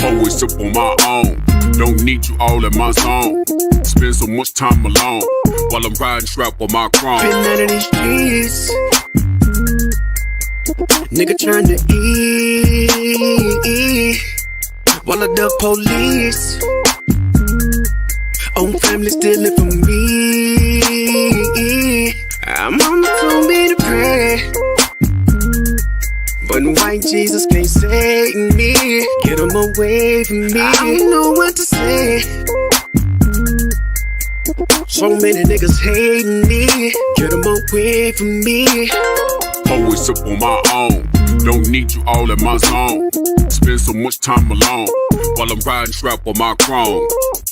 Always up on my own. Don't need you all in my zone. Spend so much time alone while I'm riding strap on my chrome. Been out of these streets, nigga trying to eat while I duck police. Own family stealing from me. I'm on my phone being a prayer, but white Jesus can't save me. Get him away from me. I don't know what to say. So many niggas hating me. Get them away from me. Always up on my own. Don't need you all in my zone. Spend so much time alone while I'm riding strap on my chrome.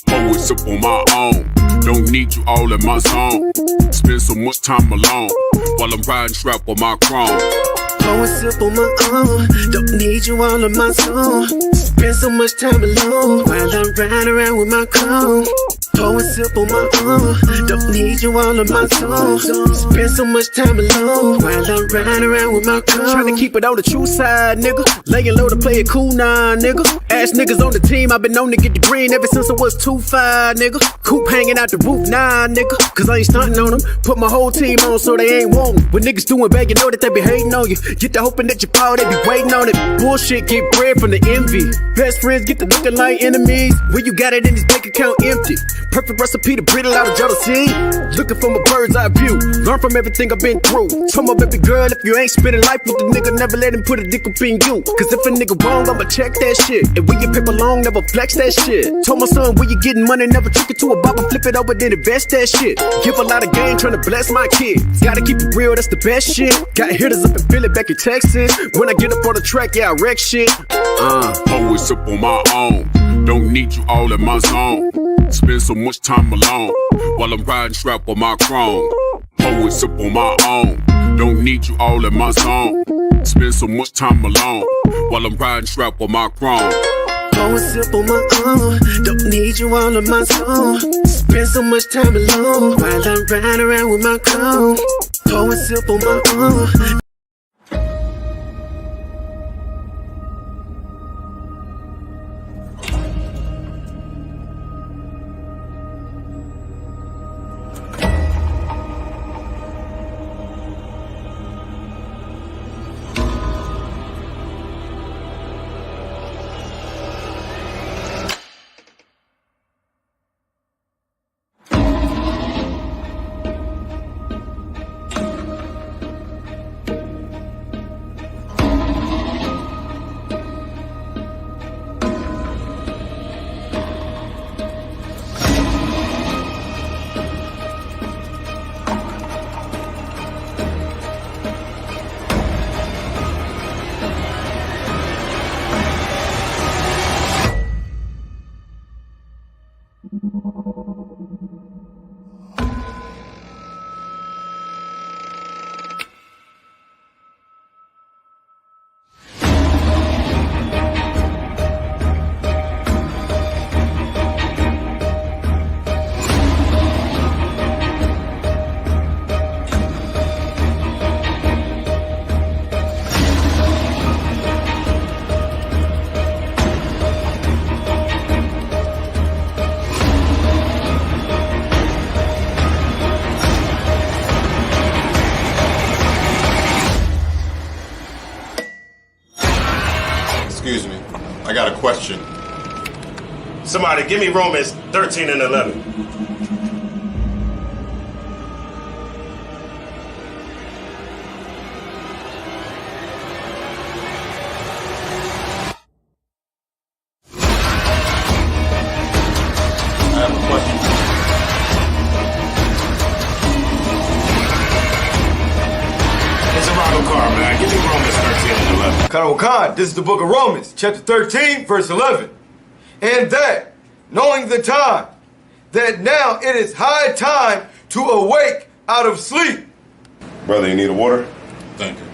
Always up on my own. Don't need you all in my zone. Spend so much time alone while I'm riding strap on my chrome. Going sip on my own. Don't need you all in my zone. Spend so much time alone while I'm riding around with my cone. Going sip on my own. Don't need you all in my zone. Spend so much time alone while I'm riding around with my cone. Trying to keep it on the true side, nigga. Laying low to play it cool, nah, nigga. Ass niggas on the team, I've been known to get the green ever since I was 2'5", nigga. Coop hanging out the roof, nah, nigga. Cause I ain't stunting on them. Put my whole team on so they ain't wantin'. When niggas doing bad, you know that they be hating on you. Get the hoping that you fall, they be waiting on it. Bullshit, get bread from the envy. Best friends get to looking like enemies. When you got it in this bank account empty. Perfect recipe to brittle out of jealousy. Looking from a bird's eye view. Learn from everything I've been through. Told my baby girl, if you ain't spending life with the nigga, never let him put a dick up in you. Cause if a nigga wrong, I'ma check that shit. And when you paper long, never flex that shit. Told my son, when you getting money, never trick it to a baba, flip it over, then invest that shit. Give a lot of game, trying to bless my kids. Gotta keep it real, that's the best shit. Got hitters up in Philly, back in Texas. When I get up on the track, yeah, I wreck shit. Always up on my own. Don't need you all in my zone. Spend so much time alone while I'm riding strap on my chrome. Always up on my own. Don't need you all in my zone. Spend so much time alone while I'm riding strap on my chrome. Going sip on my own. Don't need you all in my zone. Spend so much time alone while I'm riding around with my cone. Going sip on my own. Excuse me, I got a question. Somebody give me Romans 13 and 11. I have a question. It's a Ronald Carr, man. Give me Romans 13 and 11. Khan, this is the book of Romans, chapter 13, verse 11. And that, knowing the time, that now it is high time to awake out of sleep. Brother, you need a water? Thank you.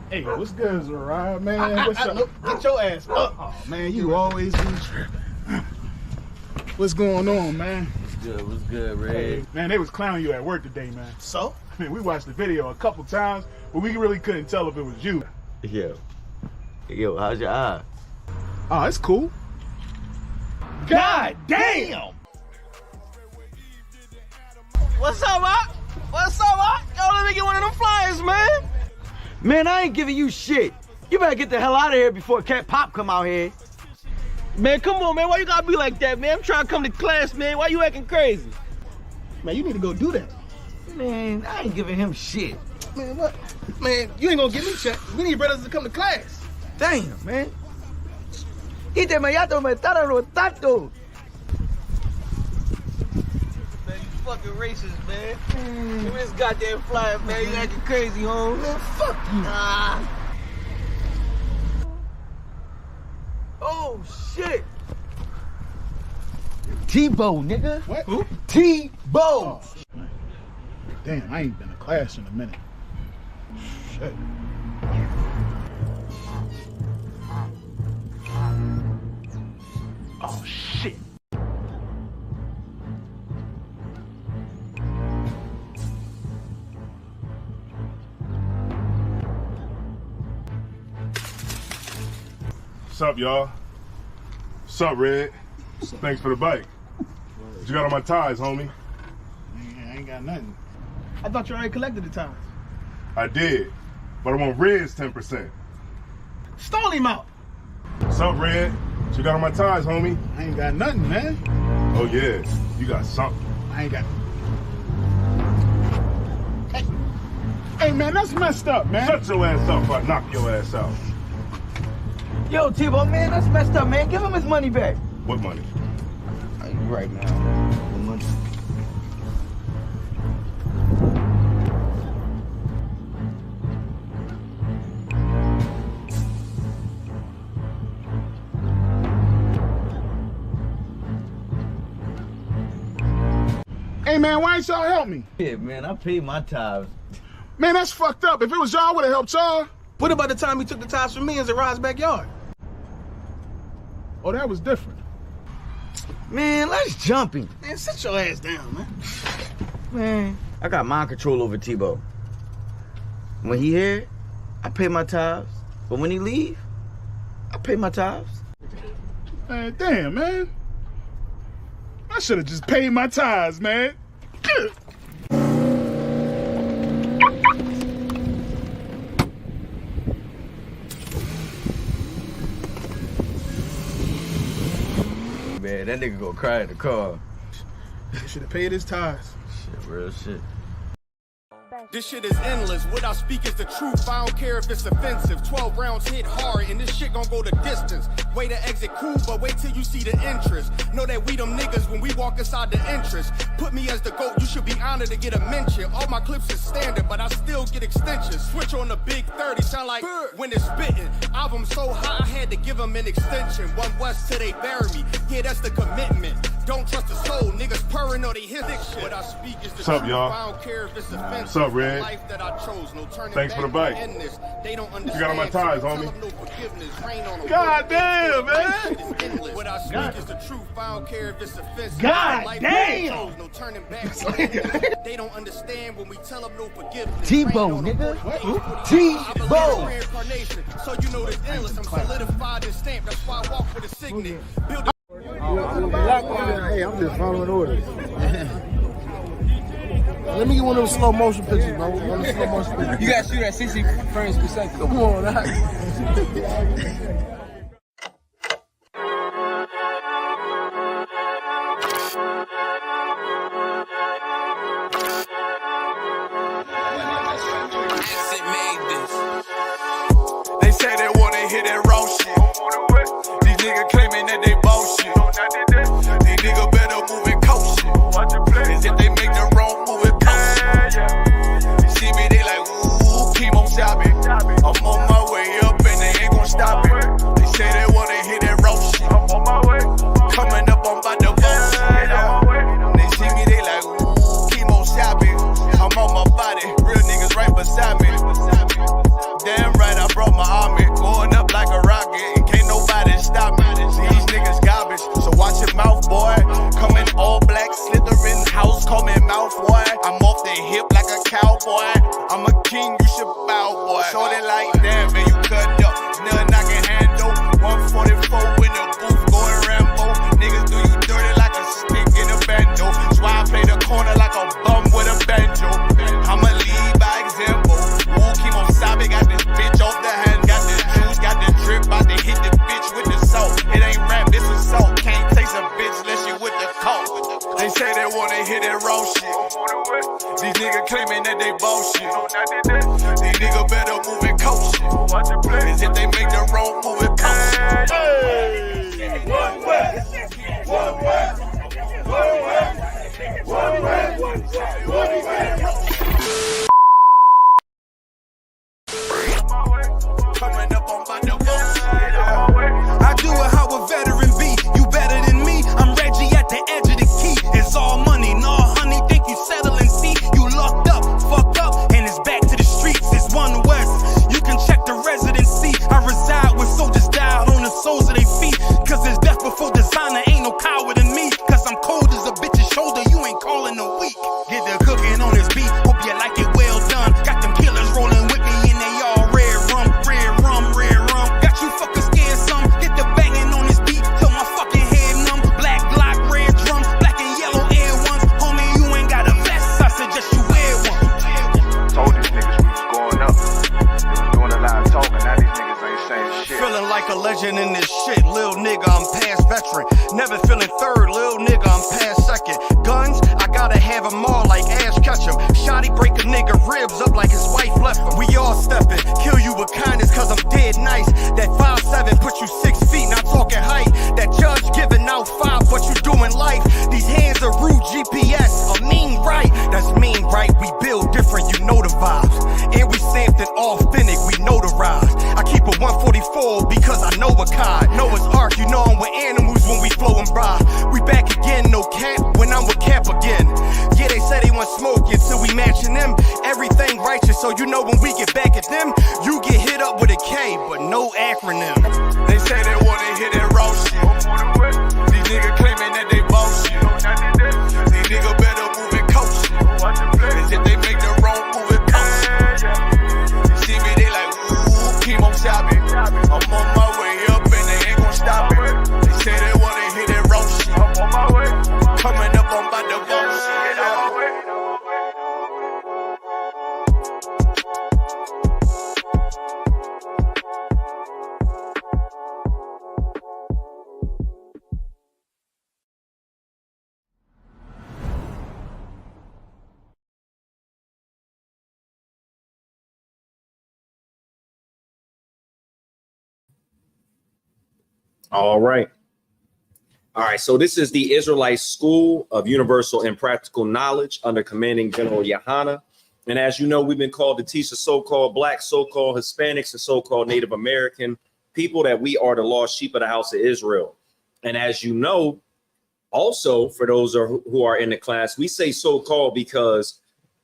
Hey, what's good? good, Zariah, man? What's up? Get your ass up. Oh, man, you always be tripping. What's going on, man? What's good, Red? Hey, man, they was clowning you at work today, man. So? I mean, we watched the video a couple times, but we really couldn't tell if it was you. Yo, how's your eye? Oh, it's cool. God damn! What's up, Op? What's up, Op? Yo, let me get one of them flyers, man. Man, I ain't giving you shit. You better get the hell out of here before Cat Pop come out here. Man, come on, man. Why you gotta be like that, man? I'm trying to come to class, man. Why you acting crazy? Man, you need to go do that. Man, I ain't giving him shit. Man, what? Man, you ain't gonna give me shit. We need brothers to come to class. Damn, man. Ite me yato me tara rotato. Man, you fucking racist, man. Give me this goddamn flyer, man. You acting crazy, home. Man, fuck you. Oh, shit. Tebow, nigga. What? Who? Tebow. Oh, damn, I ain't been to class in a minute. Shit. Oh, shit. What's up, y'all? What's up, Red? Thanks for the bike. What you got on my ties, homie? Man, I ain't got nothing. I thought you already collected the ties. I did, but I want Red's 10%. Stall him out. What's up, Red? What you got on my ties, homie? I ain't got nothing, man. Oh, yeah. You got something. I ain't got. Hey, man, that's messed up, man. Shut your ass up or I knock your ass out. Yo, Tebow, man, that's messed up, man. Give him his money back. What money? Right now. The money. Hey, man, why ain't y'all help me? Yeah, man, I paid my tithes. Man, that's fucked up. If it was y'all, I would have helped y'all. What about the time he took the ties from me in Zariah's backyard? Oh, that was different. Man, let's jump him. Man, sit your ass down, man. Man, I got mind control over Tebow. When he here, I pay my tithes. But when he leave, I pay my tithes. Man, damn, man. I should have just paid my tithes, man. Man, that nigga gonna cry in the car. He should have paid his tithes. Shit, real shit. This shit is endless. What I speak is the truth. I don't care if it's offensive. 12 rounds hit hard, and this shit gon' go the distance. Way to exit cool, but wait till you see the interest. Know that we them niggas when we walk inside the entrance. Put me as the GOAT, you should be honored to get a mention. All my clips is standard, but I still get extensions. Switch on the big 30, sound like when it's spitting. Album so high, I had to give them an extension. One West till they bury me. Yeah, that's the commitment. Don't trust the soul, niggas purring or they hit this shit. What I speak is the What's up, truth. y'all? I don't care if it's offensive. What's up, Red? Life that I chose, no turning Thanks for the back bike. in this. They don't You got on my ties, homie. God damn, man. What I speak is the truth. I don't care if it's offensive. God Life damn. that I chose, no turning back. They don't understand when we tell them no forgiveness. Tebow, nigga. Tebow. Reincarnation, so you know this endless. I'm solidified and stamped. That's why I walk with a signet. Build a Hey, I'm just following orders. Let me get one of those slow motion pictures, bro. One of those slow motion pictures. You gotta shoot at 60 frames per second. Come on, They say they wanna hit that raw shit. These niggas claiming that they bullshit. These niggas better move and coach shit. Cause if they make the wrong move, it cost shit. You see me, they like, ooh, keep on shopping. I'm on my way up and they ain't gon' stop it. They say they wanna hit that raw shit. Coming up, I'm about to bullshit. They see me, they like, ooh, keep on shopping. I'm on my body, real niggas right beside me. Damn right, I brought my niggas claiming that they bullshit. These niggas better move it cautious. Cause if they make the wrong move it cautious. One way. One way. One way. One way. One way. Coming up on my I do it how a veteran be. You better than me. I'm Reggie at the edge of the key. It's all money, no honey. Think you settle and see. You locked up, fucked up, and it's back to the streets. It's One West. You can check the residency. I reside with soldiers died on the soles of their feet. Cause it's death before designer. Ain't no coward in me. Cause I'm cold as a bitch's shoulder. You ain't calling a week. Get the cooking on this beat. Hope you like it well done. Got them killers rolling with me and they all red rum, red rum, red rum. Got you fuckers scared some. Get the banging on this beat till my fucking head numb. Black Glock, red drums, black and yellow Air Ones. Homie, you ain't got a vest. I suggest you wear one. Told these niggas we was going up. They was doing a lot of talking. Now these niggas ain't saying shit. Feeling like a legend in this shit, lil nigga, I'm past veteran. Never feeling third, lil nigga, I'm past second. Guns, I gotta have them all like Ash Ketchum. Shotty break a nigga ribs up like his wife left him. We all stepping, kill you with kindness cause I'm dead nice. That 5'7" put you 6 feet, not talking height. That judge giving out 5, but you doing life. These hands are rude GPS, a mean right. That's mean right, we build different, you know the vibes. And we something authentic, we notarized. I keep a 144 because I know a kind. Noah's Ark, you know I'm with animals when we flowing by. We back again, no cap, when I'm with Cap again. Yeah, they say they want smoke until we matching them. Everything righteous, so you know when we get back at them, you get hit up with a K, but no acronym. They say they wanna hear that raw shit. These niggas claiming that they bullshit. These niggas better move it cautious. Cause if they make the wrong move it cautious. You see me, they like, ooh, chemo shopping. I'm on my way up and they ain't gon' stop it. They say they wanna hear that raw shit. Coming up on my divorce. All right. All right. So this is the Israelite School of Universal and Practical Knowledge under Commanding General Yahana. And as you know, we've been called to teach the so-called Black, so-called Hispanics, and so-called Native American people that we are the lost sheep of the house of Israel. And as you know, also for those who are in the class, we say so-called because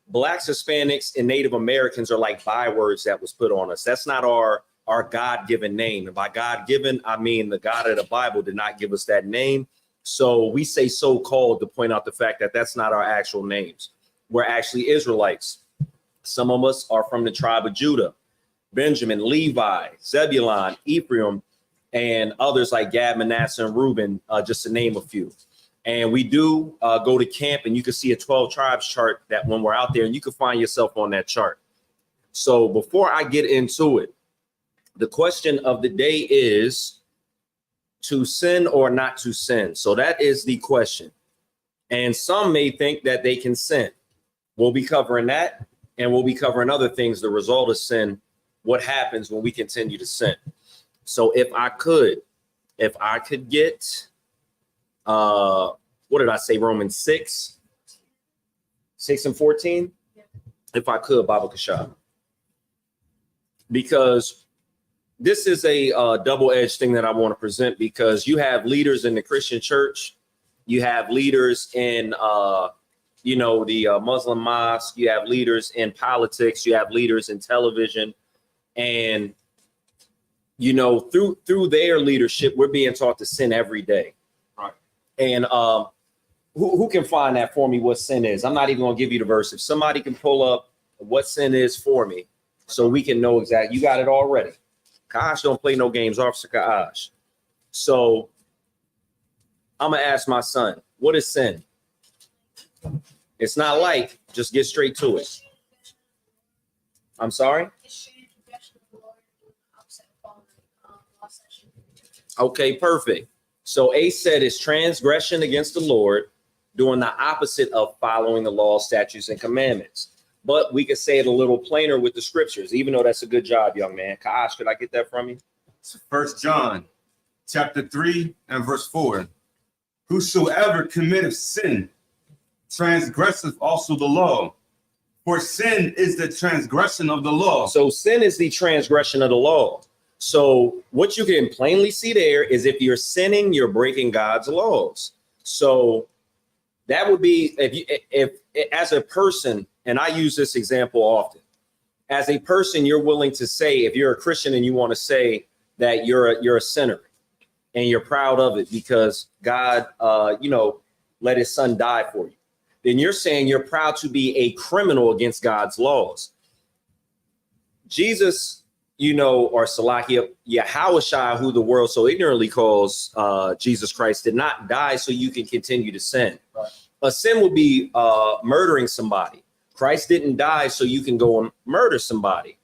Blacks, Hispanics, and Native Americans are like bywords that was put on us. That's not our God-given name. And by God-given, I mean the God of the Bible did not give us that name. So we say so-called to point out the fact that that's not our actual names. We're actually Israelites. Some of us are from the tribe of Judah, Benjamin, Levi, Zebulun, Ephraim, and others like Gad, Manasseh, and Reuben, just to name a few. And we do go to camp, and you can see a 12 tribes chart that when we're out there, and you can find yourself on that chart. So before I get into it, the question of the day is to sin or not to sin. So that is the question. And some may think that they can sin. We'll be covering that, and we'll be covering other things, the result of sin, what happens when we continue to sin. So if I could get, what did I say, Romans 6 and 14? If I could, Baba Kashab. Because this is a double-edged thing that I want to present, because you have leaders in the Christian church, you have leaders in, the Muslim mosque, you have leaders in politics, you have leaders in television, and through their leadership, we're being taught to sin every day. Right. And who can find that for me? What sin is? I'm not even gonna give you the verse. If somebody can pull up what sin is for me, so we can know exactly. You got it already. Kaash don't play no games, Officer Kaash. So I'm gonna ask my son, what is sin? It's not like, just get straight to it. I'm sorry? Okay, perfect. So A said it's transgression against the Lord, doing the opposite of following the law, statutes, and commandments. but we could say it a little plainer with the scriptures, even though that's a good job, young man. Kaash, could I get that from you? 1 John chapter 3 and verse 4. Whosoever committeth sin transgresseth also the law. For sin is the transgression of the law. So sin is the transgression of the law. So what you can plainly see there is if you're sinning, you're breaking God's laws. So that would be if as a person, and I use this example often, as a person, you're willing to say, if you're a Christian and you want to say that you're a sinner and you're proud of it because God, let his son die for you, then you're saying you're proud to be a criminal against God's laws. Jesus, or Salakia, Yahushua, who the world so ignorantly calls Jesus Christ, did not die so you can continue to sin. Right. A sin would be murdering somebody. Christ didn't die so you can go and murder somebody.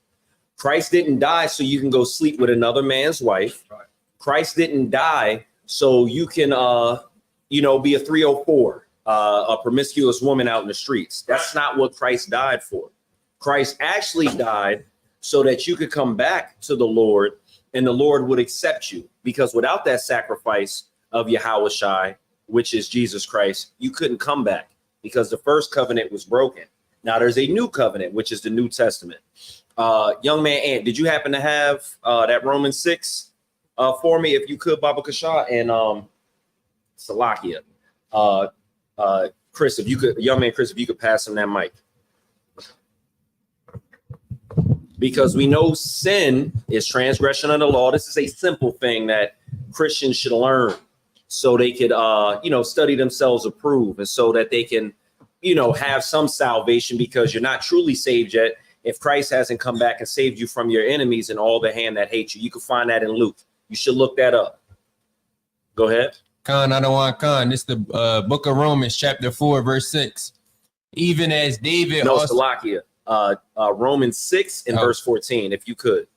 Christ didn't die so you can go sleep with another man's wife. Right. Christ didn't die so you can, be a 304, a promiscuous woman out in the streets. That's not what Christ died for. Christ actually died so that you could come back to the Lord and the Lord would accept you. Because without that sacrifice of Yahushua, which is Jesus Christ, you couldn't come back because the first covenant was broken. Now there's a new covenant, which is the New Testament. Young man Ant, did you happen to have that Romans 6 for me, if you could, Baba Kasha, and Salakia? Chris, if you could, young man Chris, if you could pass him that mic. Because we know sin is transgression of the law. This is a simple thing that Christians should learn so they could, study themselves approved and so that they can, have some salvation, because you're not truly saved yet if Christ hasn't come back and saved you from your enemies and all the hand that hate you. You can find that in Luke. You should look that up. Go ahead. Khan, I don't want Khan. This is the book of Romans, chapter 4, verse 6. Even as David also... Salakia. Romans 6 and verse 14, if you could.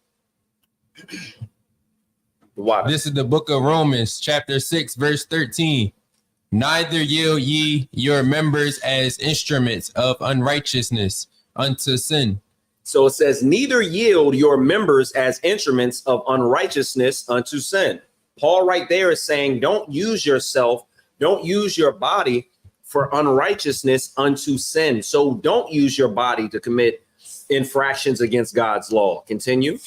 This is the book of Romans, chapter 6, verse 13. Neither yield ye your members as instruments of unrighteousness unto sin. So it says, neither yield your members as instruments of unrighteousness unto sin. Paul right there is saying, don't use yourself, don't use your body for unrighteousness unto sin. So don't use your body to commit infractions against God's law. Continue.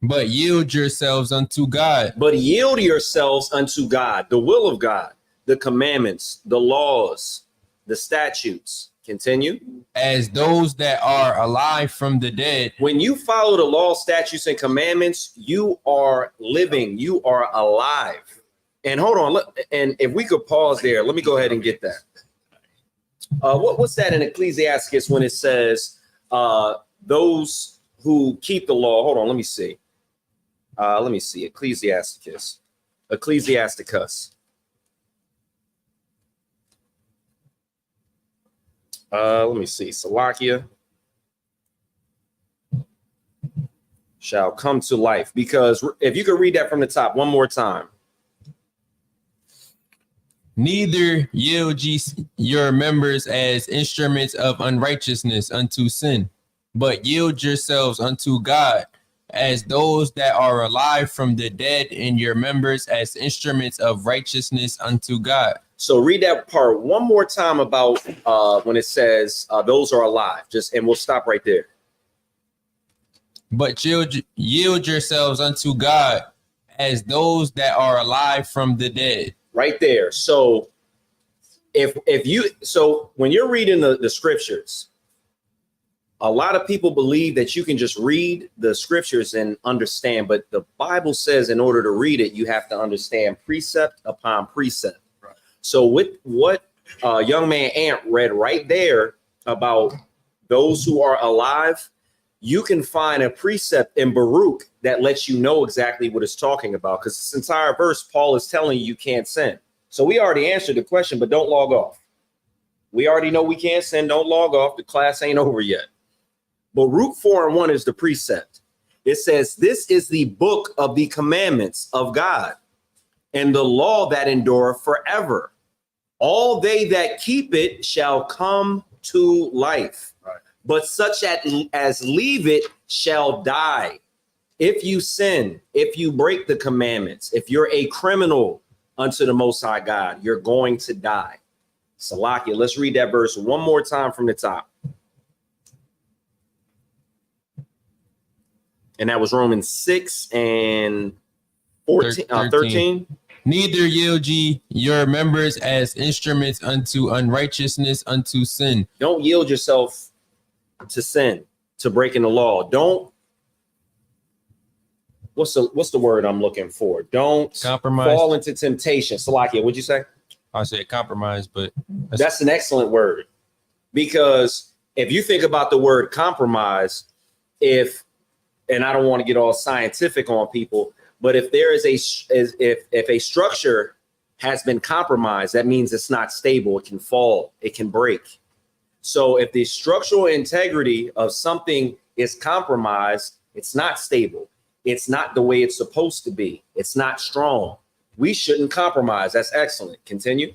But yield yourselves unto God. But yield yourselves unto God, the will of God, the commandments, the laws, the statutes. Continue. As those that are alive from the dead. When you follow the law, statutes, and commandments, you are living, you are alive. And hold on, and if we could pause there, let me go ahead and get that. What's that in Ecclesiastes when it says those who keep the law? Hold on, let me see. Ecclesiasticus. Let me see. Salakia shall come to life. Because if you could read that from the top one more time. Neither yield ye your members as instruments of unrighteousness unto sin, but yield yourselves unto God as those that are alive from the dead, and your members as instruments of righteousness unto God. So read that part one more time about when it says those are alive. And we'll stop right there. But yield yourselves unto God as those that are alive from the dead. Right there. So when you're reading the scriptures, a lot of people believe that you can just read the scriptures and understand, but the Bible says in order to read it, you have to understand precept upon precept. Right. So with what young man Ant read right there about those who are alive, you can find a precept in Baruch that lets you know exactly what it's talking about, because this entire verse, Paul is telling you can't sin. So we already answered the question, but don't log off. We already know we can't sin. Don't log off. The class ain't over yet. Baruch 4:1 is the precept. It says, this is the book of the commandments of God and the law that endureth forever. All they that keep it shall come to life. Right. but such as leave it shall die. If you sin, if you break the commandments, if you're a criminal unto the Most High God, you're going to die. Salakia, let's read that verse one more time from the top. And that was Romans 6 and 13. Neither yield ye your members as instruments unto unrighteousness, unto sin. Don't yield yourself to sin, to breaking the law. Don't, what's the word I'm looking for? Don't compromise. Fall into temptation. Salakia, what'd you say? I said compromise, but that's an excellent word. Because if you think about the word compromise, and I don't want to get all scientific on people, but if there is if a structure has been compromised, that means it's not stable. It can fall, it can break. So if the structural integrity of something is compromised, it's not stable. It's not the way it's supposed to be. It's not strong. We shouldn't compromise. That's excellent. Continue.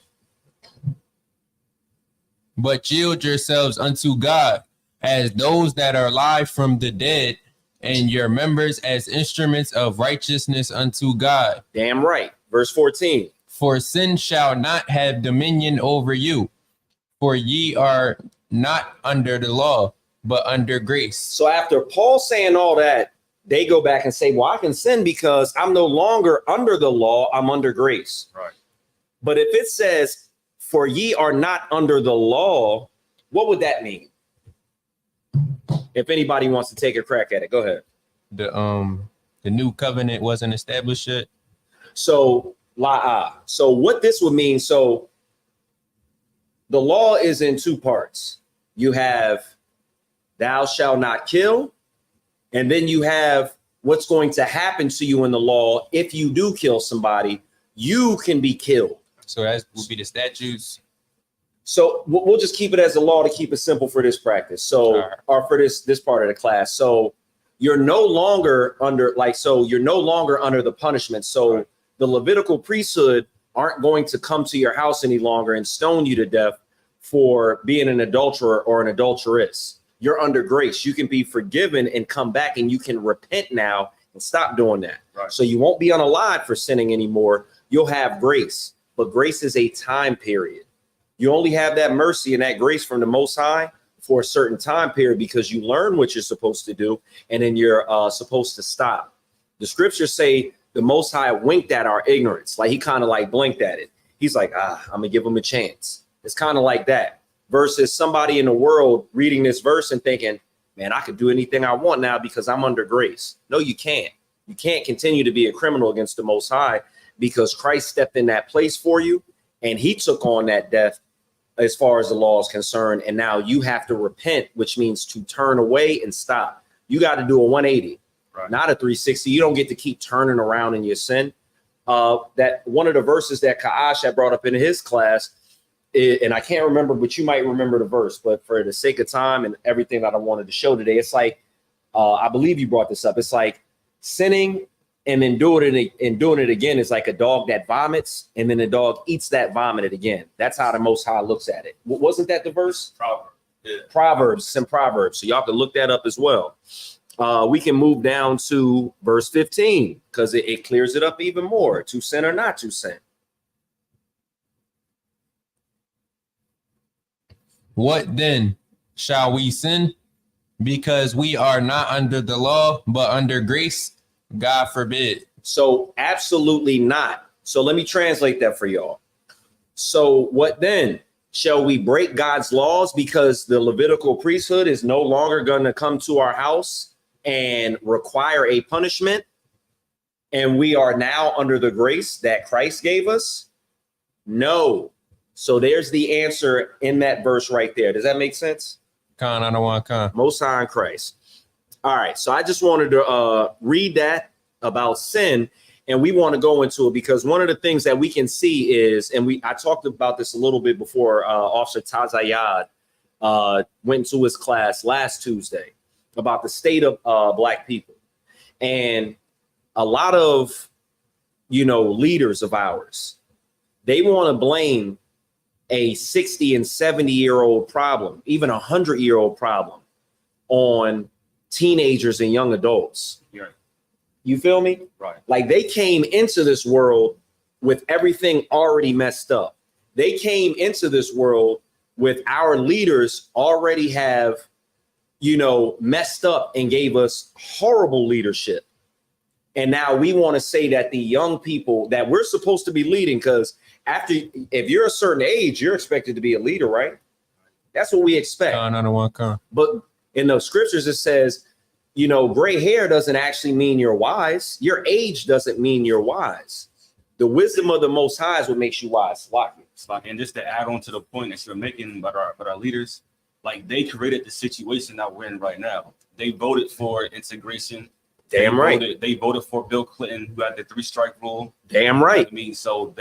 But yield yourselves unto God as those that are alive from the dead, and your members as instruments of righteousness unto God. Damn right. Verse 14. For sin shall not have dominion over you, for ye are not under the law, but under grace. So after Paul saying all that, they go back and say, well, I can sin because I'm no longer under the law, I'm under grace. Right. But if it says, for ye are not under the law, what would that mean? If anybody wants to take a crack at it, go ahead. The new covenant wasn't established yet. So so what this would mean, so the law is in two parts. You have thou shalt not kill, and then you have what's going to happen to you in the law. If you do kill somebody, you can be killed. So that would be the statutes. So we'll just keep it as a law to keep it simple for this practice. So, or for this part of the class. So you're no longer under you're no longer under the punishment. So the Levitical priesthood aren't going to come to your house any longer and stone you to death for being an adulterer or an adulteress. You're under grace. You can be forgiven and come back, and you can repent now and stop doing that. Right. So you won't be unalive for sinning anymore. You'll have grace, but grace is a time period. You only have that mercy and that grace from the Most High for a certain time period because you learn what you're supposed to do, and then you're supposed to stop. The scriptures say the Most High winked at our ignorance. Like he kind of like blinked at it. He's like, I'm going to give him a chance. It's kind of like that versus somebody in the world reading this verse and thinking, man, I could do anything I want now because I'm under grace. No, you can't. You can't continue to be a criminal against the Most High because Christ stepped in that place for you and he took on that death as far as the law is concerned. And now you have to repent, which means to turn away and stop. You got to do a 180, not a 360. You don't get to keep turning around in your sin. That one of the verses that Kaash had brought up in his class, and I can't remember, but you might remember the verse, but for the sake of time and everything that I wanted to show today, it's like, I believe you brought this up. It's like sinning and then doing it again is like a dog that vomits, and then the dog eats that vomit again. That's how the Most High looks at it. Wasn't that the verse? Proverbs. Yeah. Proverbs, some Proverbs. So y'all can look that up as well. We can move down to verse 15 because it clears it up even more. To sin or not to sin. What then? Shall we sin? Because we are not under the law, but under grace? God forbid. So absolutely not. So let me translate that for y'all. So what then? Shall we break God's laws because the Levitical priesthood is no longer going to come to our house and require a punishment? And we are now under the grace that Christ gave us? No. So there's the answer in that verse right there. Does that make sense? Con, I don't want con. Most High in Christ. All right. So I just wanted to read that about sin, and we want to go into it because one of the things that we can see is, and I talked about this a little bit before Officer Tazayad went to his class last Tuesday about the state of Black people. And a lot of, leaders of ours, they want to blame a 60 and 70-year-old problem, even a 100-year-old problem on teenagers and young adults. Right. You feel me? Right. Like they came into this world with everything already messed up. They came into this world with our leaders already have, you know, messed up and gave us horrible leadership. And now we want to say that the young people that we're supposed to be leading, because if you're a certain age, you're expected to be a leader, right? That's what we expect. But in the scriptures, it says, you know, gray hair doesn't actually mean you're wise. Your age doesn't mean you're wise. The wisdom of the Most High is what makes you wise. And just to add on to the point that you're making about our leaders, like they created the situation that we're in right now. They voted for integration. Damn right. They voted for Bill Clinton, who had the 3-strike rule. Damn right. I mean, so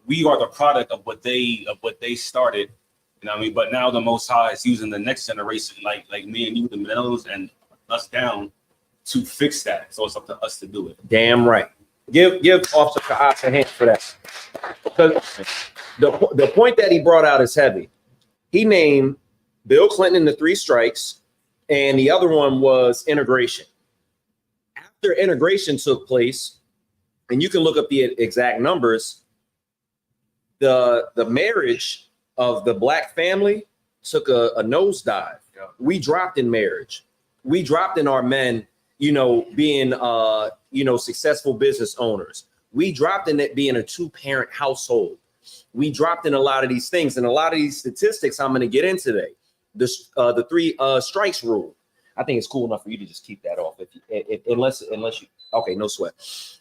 we are the product of what they started. You know what I mean? But now the Most High is using the next generation, like me and you, the millennials, and us down to fix that. So it's up to us to do it. Damn right. Give Officer Kaas a hand for that. Because the point that he brought out is heavy. He named Bill Clinton in the 3 strikes, and the other one was integration. After integration took place, and you can look up the exact numbers, the marriage of the black family took a nosedive. Yeah. We dropped in marriage. We dropped in our men, you know, being successful business owners. We dropped in it being a 2-parent household. We dropped in a lot of these things, and a lot of these statistics I'm going to get into today. The 3 strikes rule. I think it's cool enough for you to just keep that off, unless you. Okay, no sweat.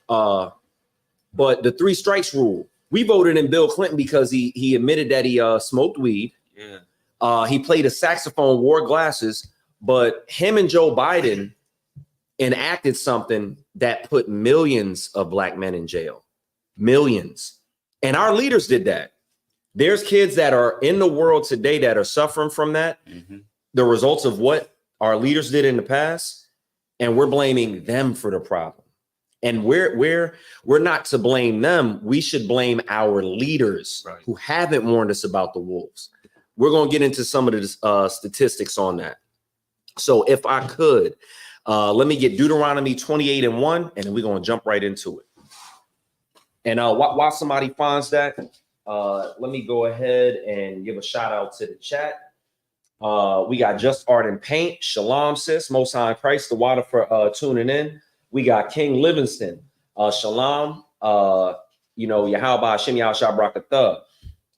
But the 3 strikes rule. We voted in Bill Clinton because he admitted that he smoked weed. Yeah. He played a saxophone, wore glasses, but him and Joe Biden enacted something that put millions of black men in jail. Millions. And our leaders did that. There's kids that are in the world today that are suffering from that. Mm-hmm. The results of what our leaders did in the past, and we're blaming them for the problem. And we're not to blame them. We should blame our leaders who haven't warned us about the wolves. We're going to get into some of the statistics on that. So if I could, let me get Deuteronomy 28:1, and then we're going to jump right into it. And while somebody finds that, let me go ahead and give a shout out to the chat. We got Just Art and Paint, Shalom sis, Most High in Christ, the water for tuning in. We got King Livingston, Shalom, Yahweh Hashem Yahshua Brakatha.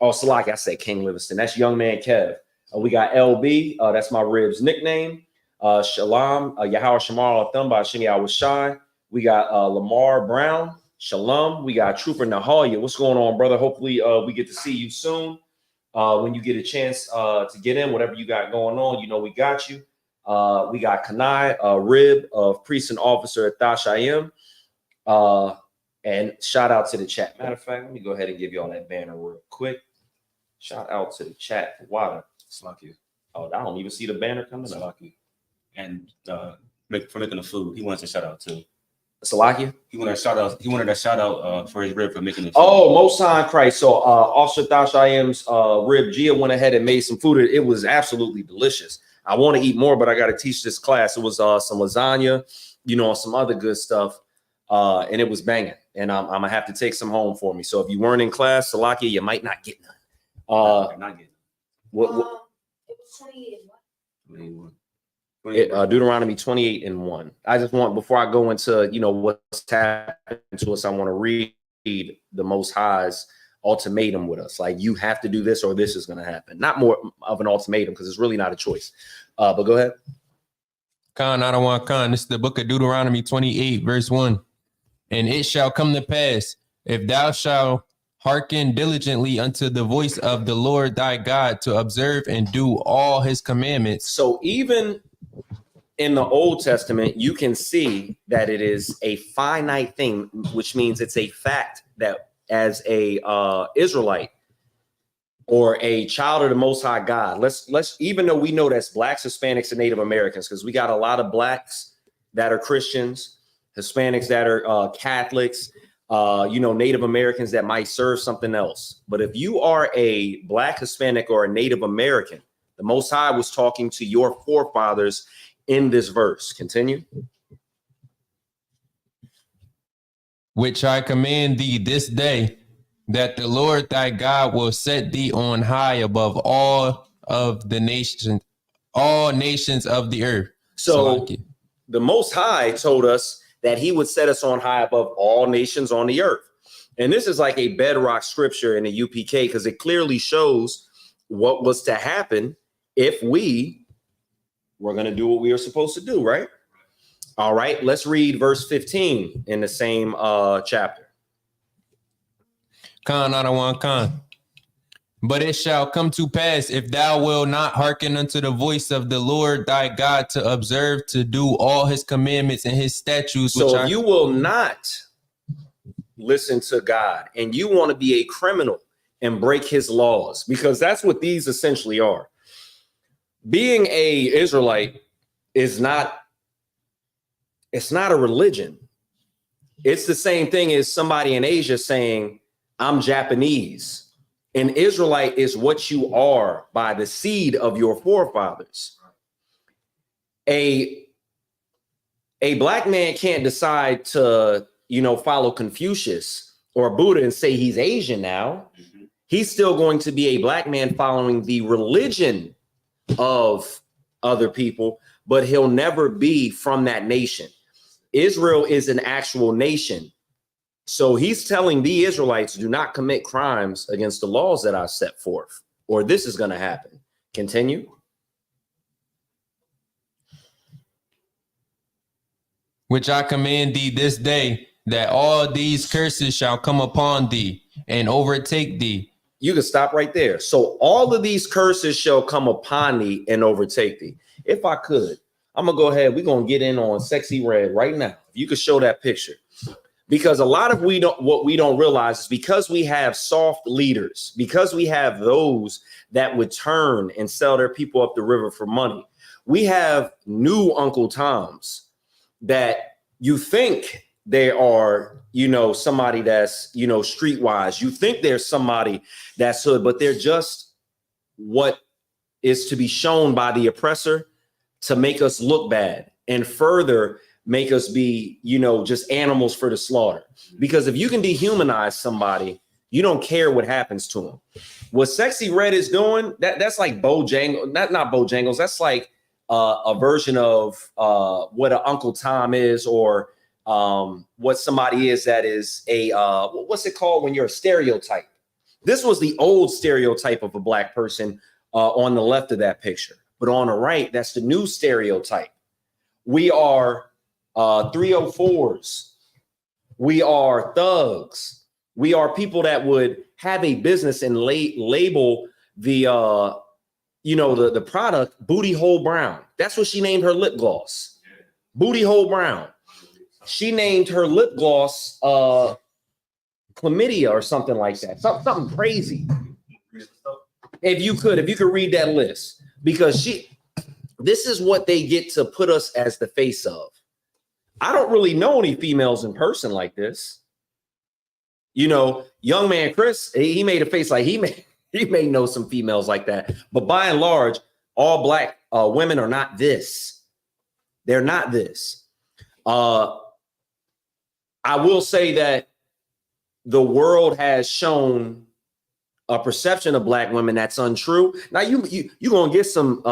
Oh, Salaki, I say King Livingston. That's Young Man Kev. We got LB, that's my ribs nickname. Shalom, Yahweh Shamar Thumba Hashem Yahweh Shai. We got Lamar Brown, Shalom. We got Trooper Nahalia. What's going on, brother? Hopefully we get to see you soon. When you get a chance to get in, whatever you got going on, you know we got you. We got Kanai, Rib of Priest and Officer at Thashayim. And shout out to the chat. Matter of fact, let me go ahead and give y'all that banner real quick. Shout out to the chat for Wada. Slacky. Oh, I don't even see the banner coming up. And for making the food, he wants a shout out too. Salakia? He wanted a shout out for his rib for making the food. Oh, Most High in Christ. So Officer Thashayim's rib, Gia went ahead and made some food. It was absolutely delicious. I want to eat more, but I got to teach this class. It was some lasagna, some other good stuff. And it was banging. And I'm going to have to take some home for me. So if you weren't in class, Salakia, you might not get none. Not getting what? It was 21. Deuteronomy 28:1. I just want, before I go into, what's happening to us, I want to read the Most High's ultimatum with us. Like, you have to do this or this is going to happen. Not more of an ultimatum, because it's really not a choice. But go ahead. Khan, I don't want Khan. This is the book of Deuteronomy 28:1. And it shall come to pass, if thou shalt hearken diligently unto the voice of the Lord thy God, to observe and do all his commandments. So even in the Old Testament, you can see that it is a finite thing, which means it's a fact that as a Israelite or a child of the Most High God, let's even though we know that's blacks, Hispanics, and Native Americans, because we got a lot of blacks that are Christians, Hispanics that are Catholics, Native Americans that might serve something else. But if you are a black, Hispanic, or a Native American, the Most High was talking to your forefathers in this verse. Continue. Which I command thee this day, that the Lord thy God will set thee on high above all of the nations, all nations of the earth. So the Most High told us that he would set us on high above all nations on the earth. And this is like a bedrock scripture in the UPK because it clearly shows what was to happen if we were going to do what we were supposed to do, right? All right, let's read verse 15 in the same chapter. Khan, I don't want Khan. But it shall come to pass, if thou wilt not hearken unto the voice of the Lord thy God to observe to do all his commandments and his statutes. So if you will not listen to God and you want to be a criminal and break his laws, because that's what these essentially are. Being a Israelite is not, it's not a religion. It's the same thing as somebody in Asia saying, I'm Japanese. An Israelite is what you are by the seed of your forefathers. A black man can't decide to, follow Confucius or Buddha and say he's Asian now. He's still going to be a black man following the religion of other people, but he'll never be from that nation. Israel is an actual nation. So he's telling the Israelites, do not commit crimes against the laws that I set forth, or this is going to happen. Continue. Which I command thee this day, that all these curses shall come upon thee and overtake thee. You can stop right there. So all of these curses shall come upon thee and overtake thee. If I could, I'm going to go ahead. We're going to get in on Sexy Red right now. If you could show that picture. Because a lot of what we don't realize is because we have soft leaders, because we have those that would turn and sell their people up the river for money. We have new Uncle Toms that you think they are, somebody that's, streetwise. You think there's somebody that's hood, but they're just what is to be shown by the oppressor to make us look bad and further make us be, just animals for the slaughter. Because if you can dehumanize somebody, you don't care what happens to them. What Sexy Red is doing, that's like Bojangles, not Bojangles. That's like a version of what an Uncle Tom is, or what somebody is that is a, what's it called when you're a stereotype? This was the old stereotype of a black person on the left of that picture. But on the right, that's the new stereotype. We are 304s. We are thugs. We are people that would have a business and label the the product Booty Hole Brown. That's what she named her lip gloss. Booty Hole Brown. She named her lip gloss chlamydia or something like that. Something crazy. If you could read that list, because this is what they get to put us as the face of. I don't really know any females in person like this. Young man Chris, he made a face like he may know some females like that. But by and large, all black women are not this. They're not this. I will say that the world has shown a perception of black women that's untrue. Now you're gonna get some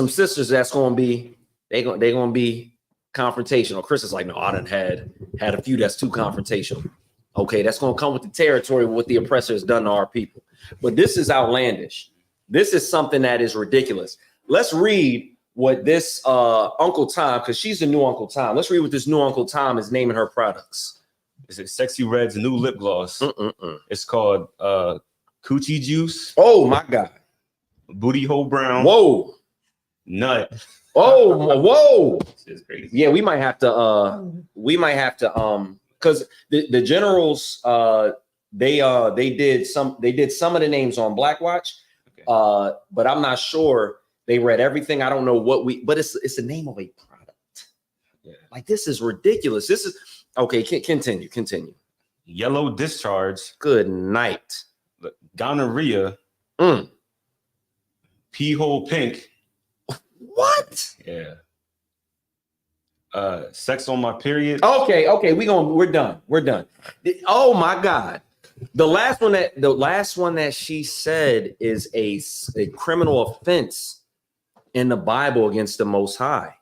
sisters that's gonna be they're gonna be confrontational. Chris is like, no, I done had a few that's too confrontational. Okay, that's gonna come with the territory of what the oppressor has done to our people. But this is outlandish. This is something that is ridiculous. Let's read what this Uncle Tom, because she's the new Uncle Tom. Let's read what this new Uncle Tom is naming her products. Is it Sexy Red's new lip gloss? It's called Coochie Juice. Oh my God. Booty Hole Brown. Whoa. Nut. Oh, whoa. It's crazy. Yeah, we might have to because the generals they did some of the names on Black Watch. Okay. But I'm not sure they read everything. I don't know but it's the name of a product. Yeah. Like, this is ridiculous. This is okay. Continue. Yellow discharge. Good night. Gonorrhea. Pee hole pink. What? Yeah. Sex on my period. Okay, we're done. Oh my God. The last one that she said is a criminal offense in the Bible against the Most High.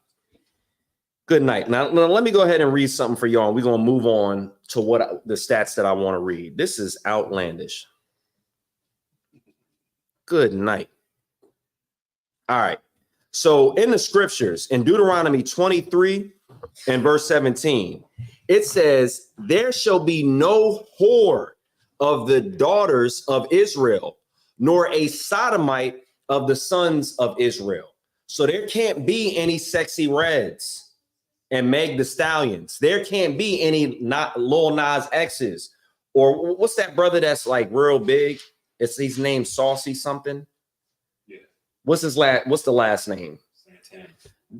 Good night. Now let me go ahead and read something for y'all. We're gonna move on to the stats that I want to read. This is outlandish. Good night. All right. So in the scriptures, in Deuteronomy 23 and verse 17, it says, "There shall be no whore of the daughters of Israel, nor a sodomite of the sons of Israel." So there can't be any sexy reds and Meg the Stallions. There can't be any Lil Nas X's, or what's that brother that's like real big? He's named Saucy something. Yeah. What's the last name? Santana.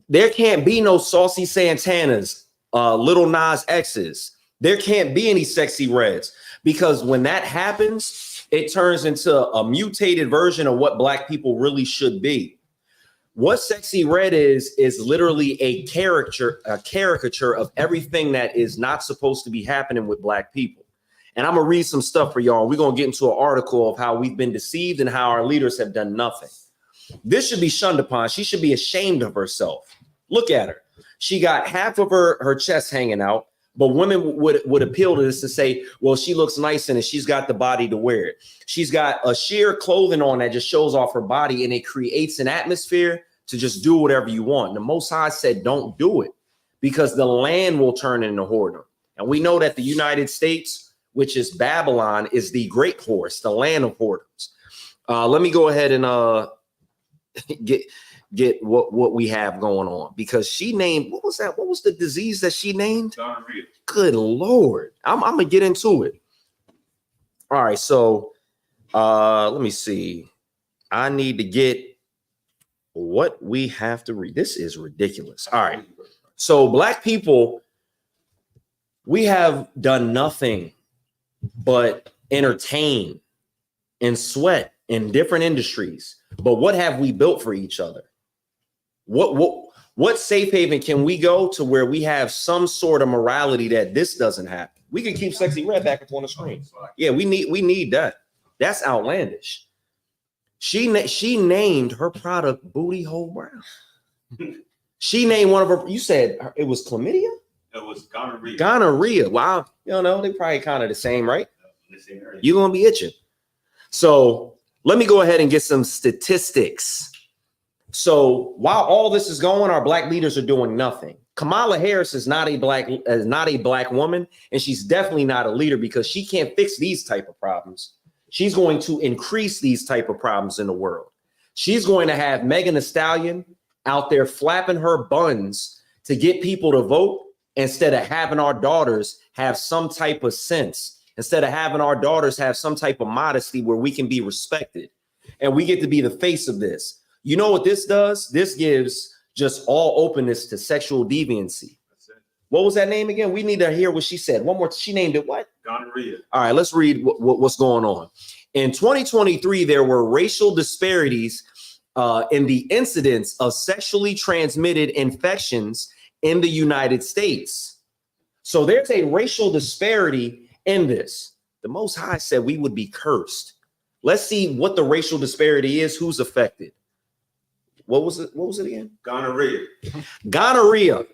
There can't be no Saucy Santanas, Little Nas X's. There can't be any sexy reds, because when that happens, it turns into a mutated version of what black people really should be. What Sexy Red is literally a caricature of everything that is not supposed to be happening with black people. And I'm gonna read some stuff for y'all. We're gonna get into an article of how we've been deceived and how our leaders have done nothing. This should be shunned upon. She should be ashamed of herself. Look at her. She got half of her chest hanging out, but women would appeal to this to say, well, she looks nice in it. She's got the body to wear it. She's got a sheer clothing on that just shows off her body, and it creates an atmosphere to just do whatever you want. The Most High said, don't do it, because the land will turn into whoredom. And we know that the United States, which is Babylon, is the great horse, the land of whoredoms. Let me go ahead and get what we have going on, because she named, what was that? What was the disease that she named? Gonorrhea. Good Lord. I'm gonna get into it. All right, so let me see. I need to get what we have to read. This is ridiculous. All right. So black people, we have done nothing but entertain and sweat in different industries. But what have we built for each other? What safe haven can we go to where we have some sort of morality that this doesn't happen? We can keep Sexy Red back up on the screen. Yeah, we need that. That's outlandish. She named her product Booty Hole Brown. She named one of her, you said it was chlamydia? It was gonorrhea. Gonorrhea. Wow. You know, they probably kind of the same, right? You're going to be itching. So let me go ahead and get some statistics. So while all this is going, our black leaders are doing nothing. Kamala Harris is not a black woman, and she's definitely not a leader, because she can't fix these type of problems. She's going to increase these type of problems in the world. She's going to have Megan Thee Stallion out there flapping her buns to get people to vote, instead of having our daughters have some type of sense, instead of having our daughters have some type of modesty where we can be respected. And we get to be the face of this. You know what this does? This gives just all openness to sexual deviancy. What was that name again? We need to hear what she said. One more. She named it what? Gonorrhea. All right, let's read what's going on. In 2023, there were racial disparities in the incidence of sexually transmitted infections in the United States. So there's a racial disparity in this. The Most High said we would be cursed. Let's see what the racial disparity is. Who's affected? What was it? What was it again? Gonorrhea. Gonorrhea.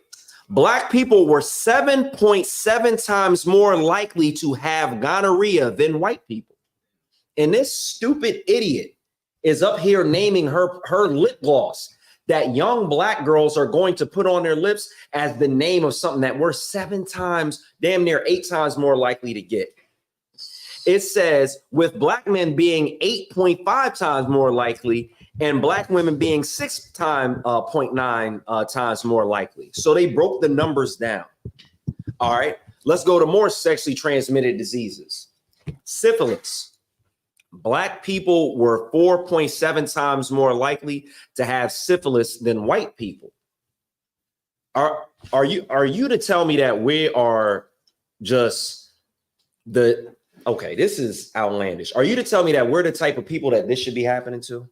Black people were 7.7 times more likely to have gonorrhea than white people. And this stupid idiot is up here naming her lip gloss that young black girls are going to put on their lips as the name of something that we're 7 times, damn near 8 times more likely to get. It says with black men being 8.5 times more likely and black women being 6.9 times more likely. So they broke the numbers down. All right, let's go to more sexually transmitted diseases. Syphilis. Black people were 4.7 times more likely to have syphilis than white people. Are you to tell me that we are just okay, this is outlandish. Are you to tell me that we're the type of people that this should be happening to?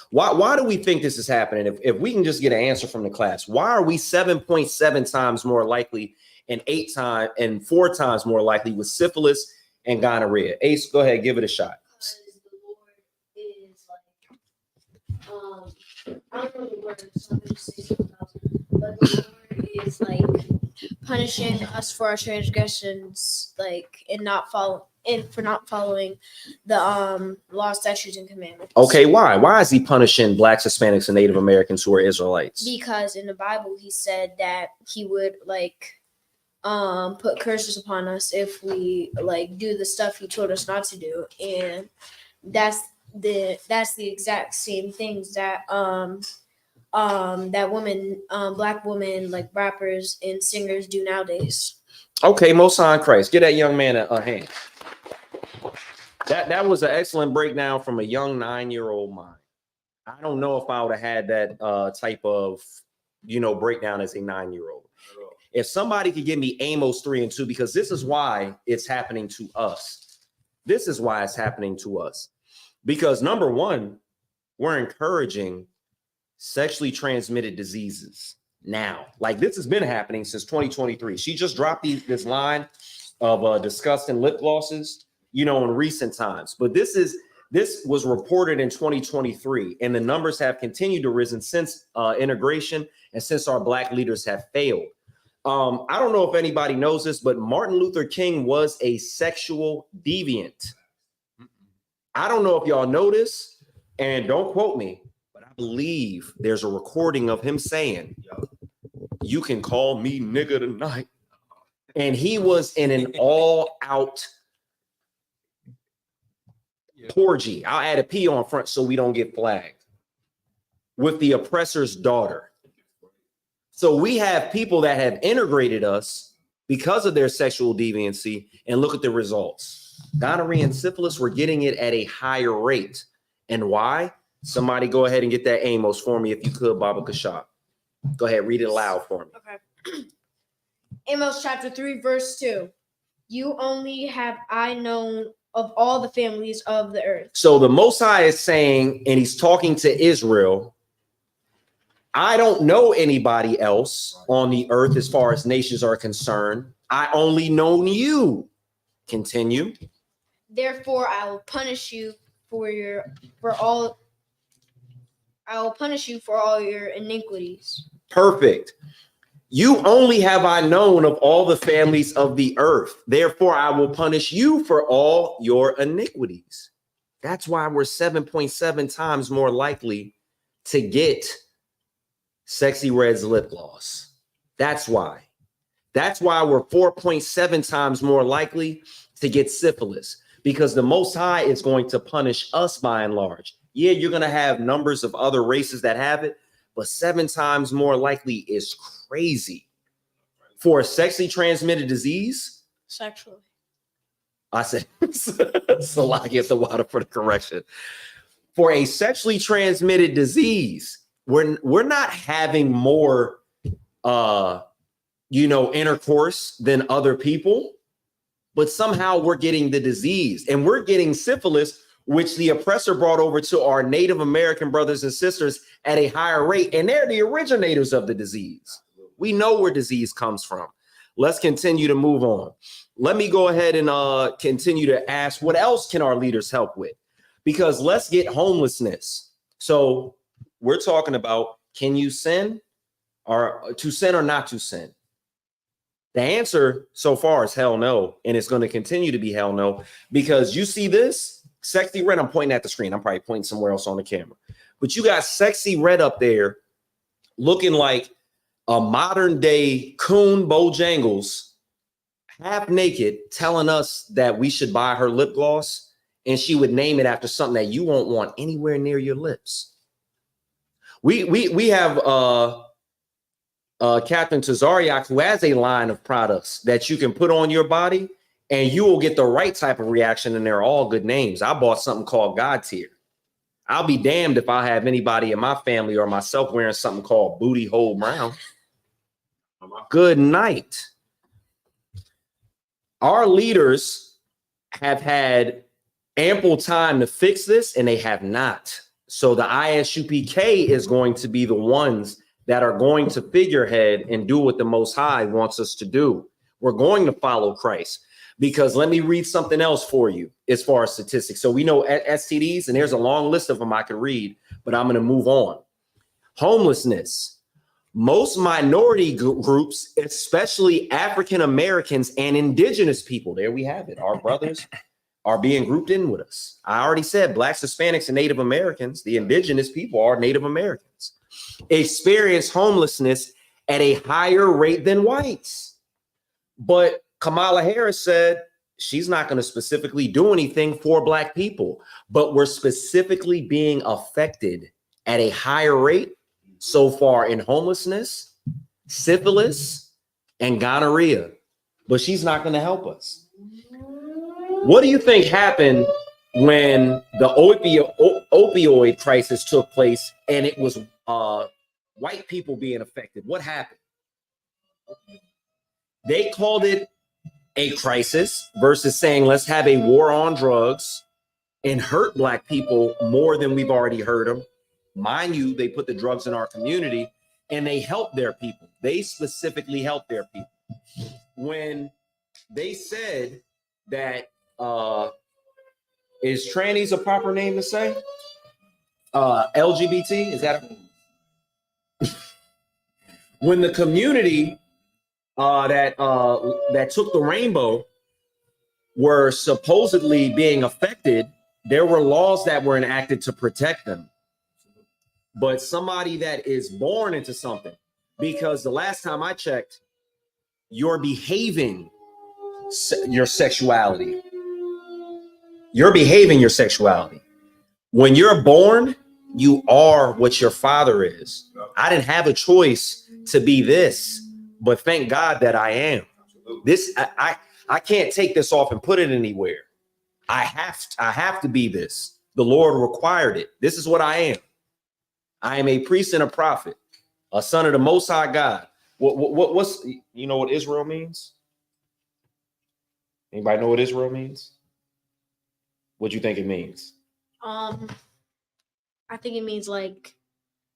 Why do we think this is happening? If we can just get an answer from the class, why are we 7.7 times more likely and 4 times more likely with syphilis and gonorrhea? Ace, go ahead, give it a shot. I don't know the word, so I'm going to say something else. But the Lord is like punishing us for our transgressions, like for not following the law, statutes, and commandments. Okay, why? Why is he punishing Blacks, Hispanics, and Native Americans who are Israelites? Because in the Bible he said that he would put curses upon us if we do the stuff he told us not to do, and that's the exact same things that black women like rappers and singers do nowadays. Okay, Most High in Christ, get that young man a hand. That was an excellent breakdown from a young 9-year-old mind. I don't know if I would have had that type of breakdown as a 9-year-old. If somebody could give me Amos 3 and 2, because this is why it's happening to us. This is why it's happening to us. Because number one, we're encouraging sexually transmitted diseases now. Like this has been happening since 2023. She just dropped this line of disgusting lip glosses, in recent times. But this was reported in 2023, and the numbers have continued to risen since integration and since our Black leaders have failed. I don't know if anybody knows this, but Martin Luther King was a sexual deviant. I don't know if y'all know this, and don't quote me, but I believe there's a recording of him saying, "You can call me nigga tonight." And he was in an all-out orgy. I'll add a P on front so we don't get flagged. With the oppressor's daughter. So we have people that have integrated us because of their sexual deviancy, and look at the results. Gonorrhea and syphilis, we're getting it at a higher rate. And why? Somebody go ahead and get that Amos for me if you could, Baba Kashab. Go ahead, read it aloud for me. Okay. Amos chapter 3, verse 2. You only have I known of all the families of the earth. So the Most High is saying, and he's talking to Israel, I don't know anybody else on the earth as far as nations are concerned. I only known you. Continue. Therefore, I will punish you for all your iniquities. Perfect. You only have I known of all the families of the earth. Therefore, I will punish you for all your iniquities. That's why we're 7.7 times more likely to get Sexy Red's lip gloss. That's why. That's why we're 4.7 times more likely to get syphilis, because the Most High is going to punish us by and large. Yeah, you're going to have numbers of other races that have it, but 7 times more likely is crazy. For a sexually transmitted disease? Sexually. I said, Salaki at the water for the correction. For a sexually transmitted disease, we're not having more intercourse than other people, but somehow we're getting the disease, and we're getting syphilis, which the oppressor brought over to our Native American brothers and sisters at a higher rate, and they're the originators of the disease. We know where disease comes from. Let's continue to move on. Let me go ahead and continue to ask, what else can our leaders help with? Because let's get homelessness. So we're talking about, can you sin, or to sin or not to sin? The answer so far is hell no, and it's going to continue to be hell no, because you see this Sexy Red. I'm pointing at the screen. I'm probably pointing somewhere else on the camera, but you got Sexy Red up there looking like a modern day coon Bojangles, half naked, telling us that we should buy her lip gloss, and she would name it after something that you won't want anywhere near your lips. We have Captain Tazariak, who has a line of products that you can put on your body, and you will get the right type of reaction, and they're all good names. I bought something called God Tier. I'll be damned if I have anybody in my family or myself wearing something called Booty Hole Brown. Good night. Our leaders have had ample time to fix this, and they have not. So the ISUPK is going to be the ones that are going to figurehead and do what the Most High wants us to do. We're going to follow Christ, because let me read something else for you as far as statistics. So we know STDs, and there's a long list of them I can read, but I'm going to move on. Homelessness. Most minority groups, especially African Americans and indigenous people, there we have it. Our brothers are being grouped in with us. I already said Blacks, Hispanics, and Native Americans. The indigenous people are Native Americans. Experience homelessness at a higher rate than whites. But Kamala Harris said she's not going to specifically do anything for Black people, but we're specifically being affected at a higher rate so far in homelessness, syphilis, and gonorrhea. But she's not going to help us. What do you think happened when the opioid crisis took place and it was white people being affected? What happened? They called it a crisis versus saying, let's have a war on drugs and hurt Black people more than we've already hurt them. Mind you, they put the drugs in our community and they helped their people. They specifically helped their people. When they said that, is trannies a proper name to say? LGBT, is that when the community that took the rainbow were supposedly being affected, there were laws that were enacted to protect them. But somebody that is born into something, because the last time I checked, you're behaving your sexuality. You're behaving your sexuality. When you're born, you are what your father is. I didn't have a choice to be this, but thank God that I am. This I can't take this off and put it anywhere. I have to be this. The Lord required it. This is what I am. I am a priest and a prophet, a son of the Most High God. What's, you know what Israel means? Anybody know what Israel means? What do you think it means? I think it means like.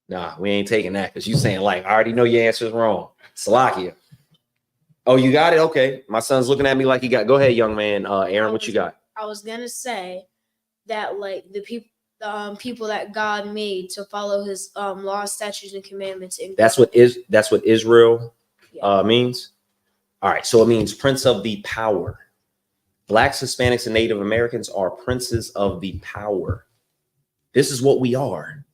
Nah, we ain't taking that because you saying like, I already know your answer is wrong. Salakia. Oh, you got it? Okay. My son's looking at me like he got. Go ahead, young man. Aaron, what you got? I was gonna say that like the people that God made to follow His laws, statutes, and commandments. That's what Israel means. All right, so it means prince of the power. Blacks, Hispanics, and Native Americans are princes of the power. This is what we are.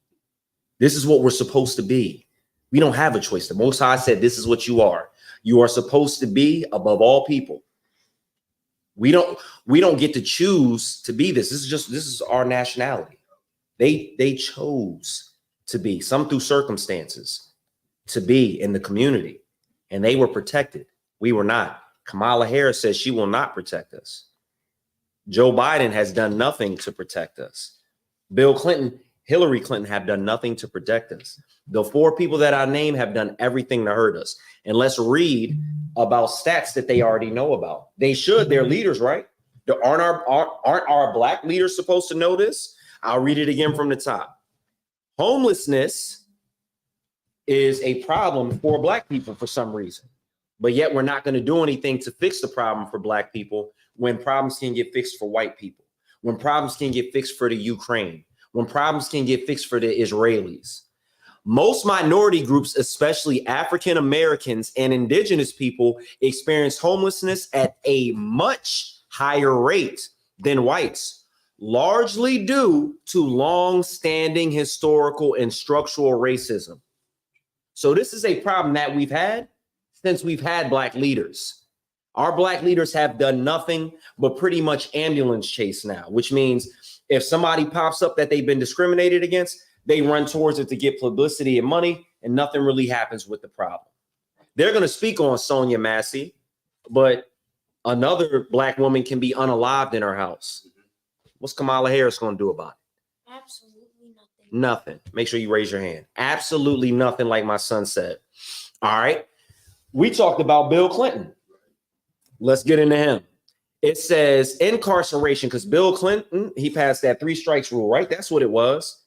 This is what we're supposed to be. We don't have a choice. The Most High said, this is what you are. You are supposed to be above all people. We don't get to choose to be this. This is our nationality. They chose to be, some through circumstances, to be in the community, and they were protected. We were not. Kamala Harris says she will not protect us. Joe Biden has done nothing to protect us. Bill Clinton, Hillary Clinton have done nothing to protect us. The four people that I name have done everything to hurt us. And let's read about stats that they already know about. They should. They're leaders, right? Aren't our Black leaders supposed to know this? I'll read it again from the top. Homelessness is a problem for Black people for some reason. But yet we're not going to do anything to fix the problem for Black people when problems can get fixed for white people, when problems can get fixed for the Ukraine, when problems can get fixed for the Israelis. Most minority groups, especially African Americans and indigenous people, experience homelessness at a much higher rate than whites, largely due to long-standing historical and structural racism. So this is a problem that we've had since we've had Black leaders. Our Black leaders have done nothing but pretty much ambulance chase now, which means if somebody pops up that they've been discriminated against, they run towards it to get publicity and money, and nothing really happens with the problem. They're going to speak on Sonia Massey, but another Black woman can be unalived in her house. What's Kamala Harris going to do about it? Absolutely nothing. Nothing. Make sure you raise your hand. Absolutely nothing, like my son said. All right. We talked about Bill Clinton. Let's get into him. It says incarceration, because Bill Clinton, he passed that 3 strikes rule, right? That's what it was.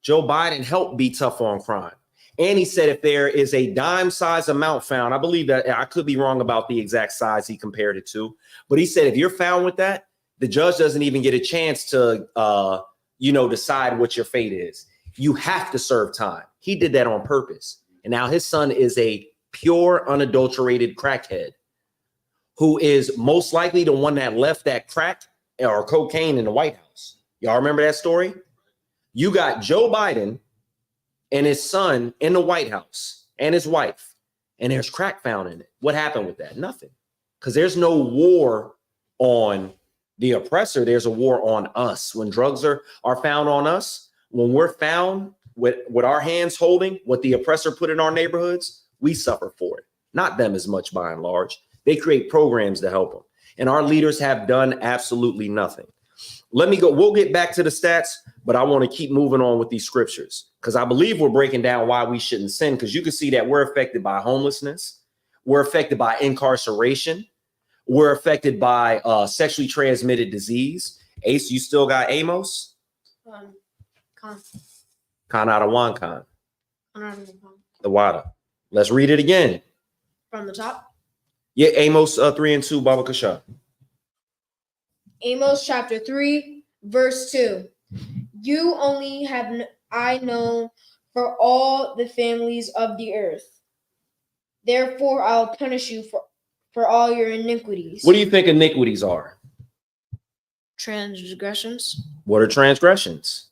Joe Biden helped be tough on crime. And he said if there is a dime size amount found, I believe that, I could be wrong about the exact size he compared it to, but he said if you're found with that, the judge doesn't even get a chance to, decide what your fate is. You have to serve time. He did that on purpose. And now his son is a pure, unadulterated crackhead who is most likely the one that left that crack or cocaine in the White House. Y'all remember that story? You got Joe Biden and his son in the White House and his wife, and there's crack found in it. What happened with that? Nothing. Because there's no war on the oppressor. There's a war on us. When drugs are found on us, when we're found with our hands holding what the oppressor put in our neighborhoods, we suffer for it. Not them as much by and large. They create programs to help them. And our leaders have done absolutely nothing. Let me go. We'll get back to the stats, but I want to keep moving on with these scriptures because I believe we're breaking down why we shouldn't sin, because you can see that we're affected by homelessness. We're affected by incarceration. We're affected by sexually transmitted disease. Ace, you still got Amos? Khan out of one Khan. The water. Let's read it again. From the top. Yeah, Amos 3 and 2, Baba Kasha. Amos chapter 3, verse 2. You only have I known for all the families of the earth. Therefore, I'll punish you for all your iniquities. What do you think iniquities are? Transgressions. What are transgressions?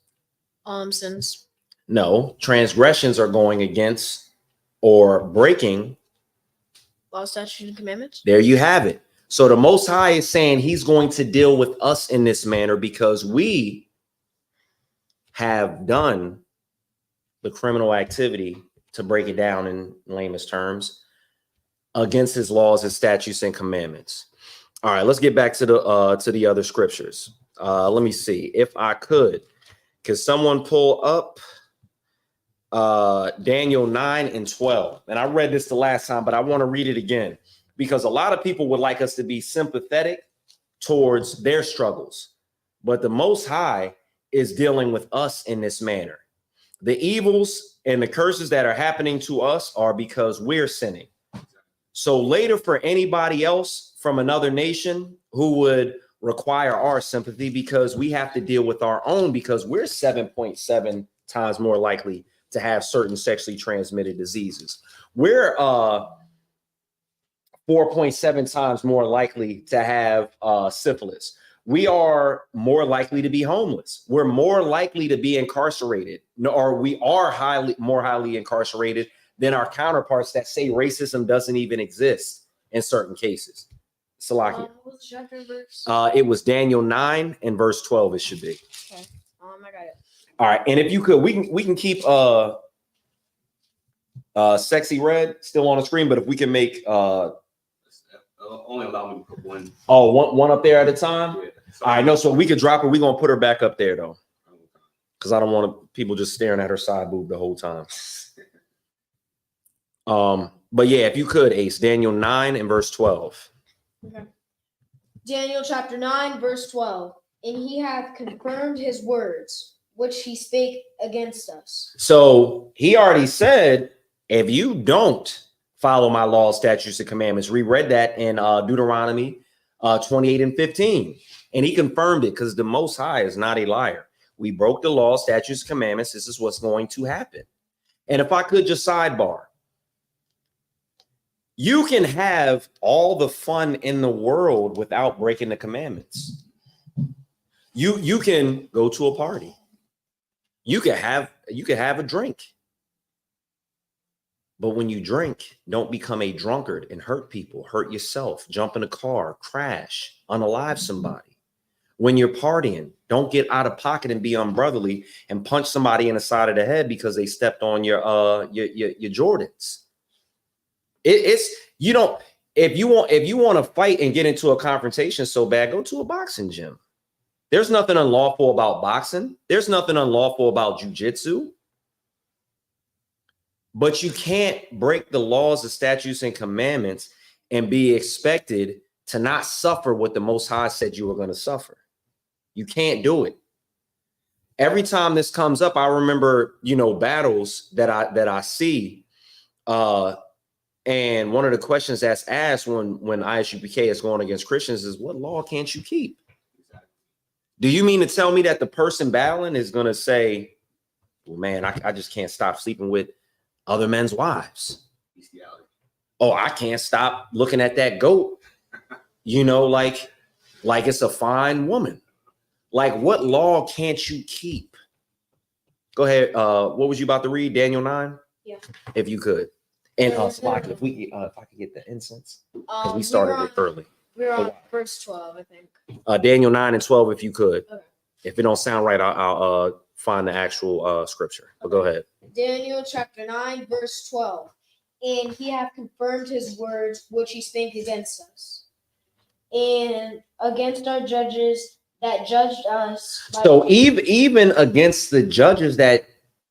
Sins. No, transgressions are going against or breaking Law, statutes, and commandments. There you have it. So the Most High is saying he's going to deal with us in this manner because we have done the criminal activity, to break it down in lamest terms, against his laws, his statutes, and commandments. All right, let's get back to the other scriptures. Let me see if I could. Could someone pull up Daniel 9 and 12? And I read this the last time, but I want to read it again because a lot of people would like us to be sympathetic towards their struggles. But the Most High is dealing with us in this manner. The evils and the curses that are happening to us are because we're sinning. So later, for anybody else from another nation who would require our sympathy, because we have to deal with our own, because we're 7.7 times more likely to have certain sexually transmitted diseases. We're 4.7 times more likely to have syphilis. We are more likely to be homeless. We're more likely to be incarcerated, or we are more highly incarcerated than our counterparts that say racism doesn't even exist in certain cases. Salakia. What was the chapter and verse? It was Daniel 9 and verse 12. It should be. Okay. I got it. All right, and if you could, we can keep Sexy Red still on the screen, but if we can make only allow me to put one. Oh, one up there at a time. Yeah. All right, no, so we could drop her. We're gonna put her back up there though, because I don't want people just staring at her side boob the whole time. But yeah, if you could, Ace, Daniel 9 and verse 12. Okay. Daniel chapter 9, verse 12. And he hath confirmed his words, which he spake against us. So he already said, if you don't follow my laws, statutes, and commandments, we read that in Deuteronomy 28 and 15. And he confirmed it because the Most High is not a liar. We broke the law, statutes, and commandments. This is what's going to happen. And if I could just sidebar, you can have all the fun in the world without breaking the commandments. You can go to a party. You can have a drink. But when you drink, don't become a drunkard and hurt people, hurt yourself, jump in a car, crash, unalive somebody. When you're partying, don't get out of pocket and be unbrotherly and punch somebody in the side of the head because they stepped on your Jordans. If you want to fight and get into a confrontation so bad, go to a boxing gym. There's nothing unlawful about boxing. There's nothing unlawful about jujitsu. But you can't break the laws, the statutes, and commandments and be expected to not suffer what the Most High said you were going to suffer. You can't do it. every time this comes up, I remember, battles that I see. And one of the questions that's asked when ISUPK is going against Christians is, what law can't you keep? Do you mean to tell me that the person battling is going to say, well, man, I just can't stop sleeping with other men's wives? Oh, I can't stop looking at that goat, like it's a fine woman. Like, what law can't you keep? Go ahead. What was you about to read? Daniel 9? Yeah. If you could. And Spock, if I could get the incense, because we started it early. We're on verse 12, I think. Daniel 9 and 12, if you could. Okay. If it don't sound right, I'll find the actual scripture. But go ahead. Daniel chapter 9, verse 12. And he hath confirmed his words which he spake against us, and against our judges that judged us. So even against the judges that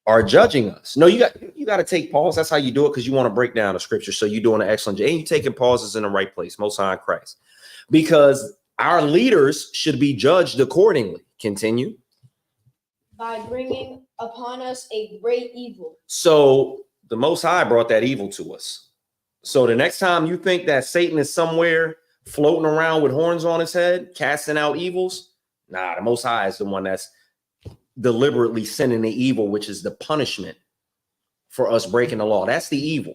are judging us. No, you got to take pause. That's how you do it, because you want to break down the scripture. So you're doing an excellent job. And you're taking pauses in the right place, Most High Christ. Because our leaders should be judged accordingly. Continue. By bringing upon us a great evil. So the Most High brought that evil to us. So the next time you think that Satan is somewhere floating around with horns on his head, casting out evils, nah, the Most High is the one that's deliberately sending the evil, which is the punishment for us breaking the law. That's the evil.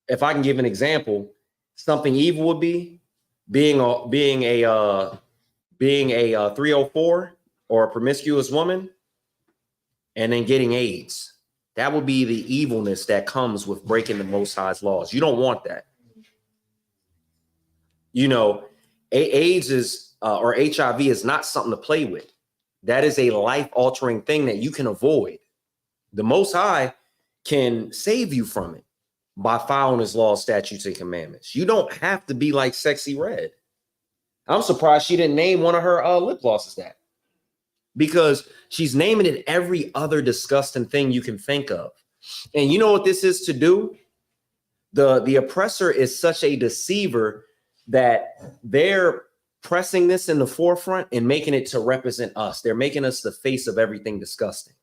If I can give an example, something evil would be being a 304 or a promiscuous woman and then getting AIDS. That would be the evilness that comes with breaking the Most High's laws. You don't want that. AIDS is or HIV is not something to play with. That is a life-altering thing that you can avoid. The Most High can save you from it by following his laws, statutes, and commandments. You don't have to be like Sexy Red. I'm surprised she didn't name one of her lip glosses that, because she's naming it every other disgusting thing you can think of. And you know what this is to do? The oppressor is such a deceiver that they're pressing this in the forefront and making it to represent us. They're making us the face of everything disgusting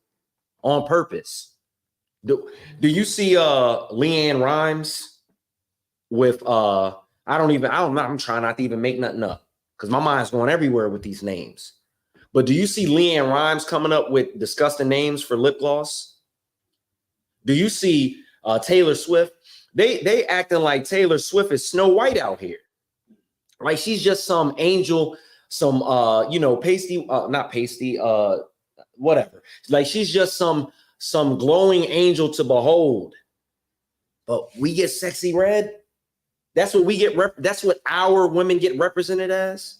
on purpose. Do you see Leanne Rhymes with I'm trying not to even make nothing up, because my mind's going everywhere with these names. But do you see Leanne Rhymes coming up with disgusting names for lip gloss? Do you see Taylor Swift? They acting like Taylor Swift is Snow White out here. Like she's just some angel, some pasty, not pasty, whatever. Like she's just some glowing angel to behold. But we get Sexy Red. That's what we get. That's what our women get represented as.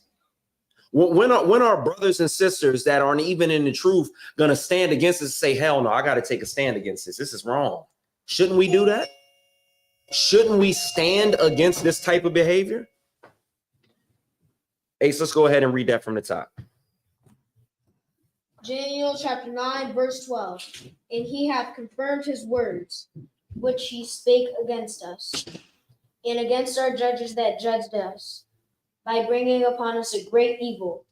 When are brothers and sisters that aren't even in the truth gonna stand against us and say, hell no, I got to take a stand against this. This is wrong. Shouldn't we do that? Shouldn't we stand against this type of behavior? Ace, let's go ahead and read that from the top. Daniel chapter 9, verse 12. And he hath confirmed his words, which he spake against us, and against our judges that judged us, by bringing upon us a great evil.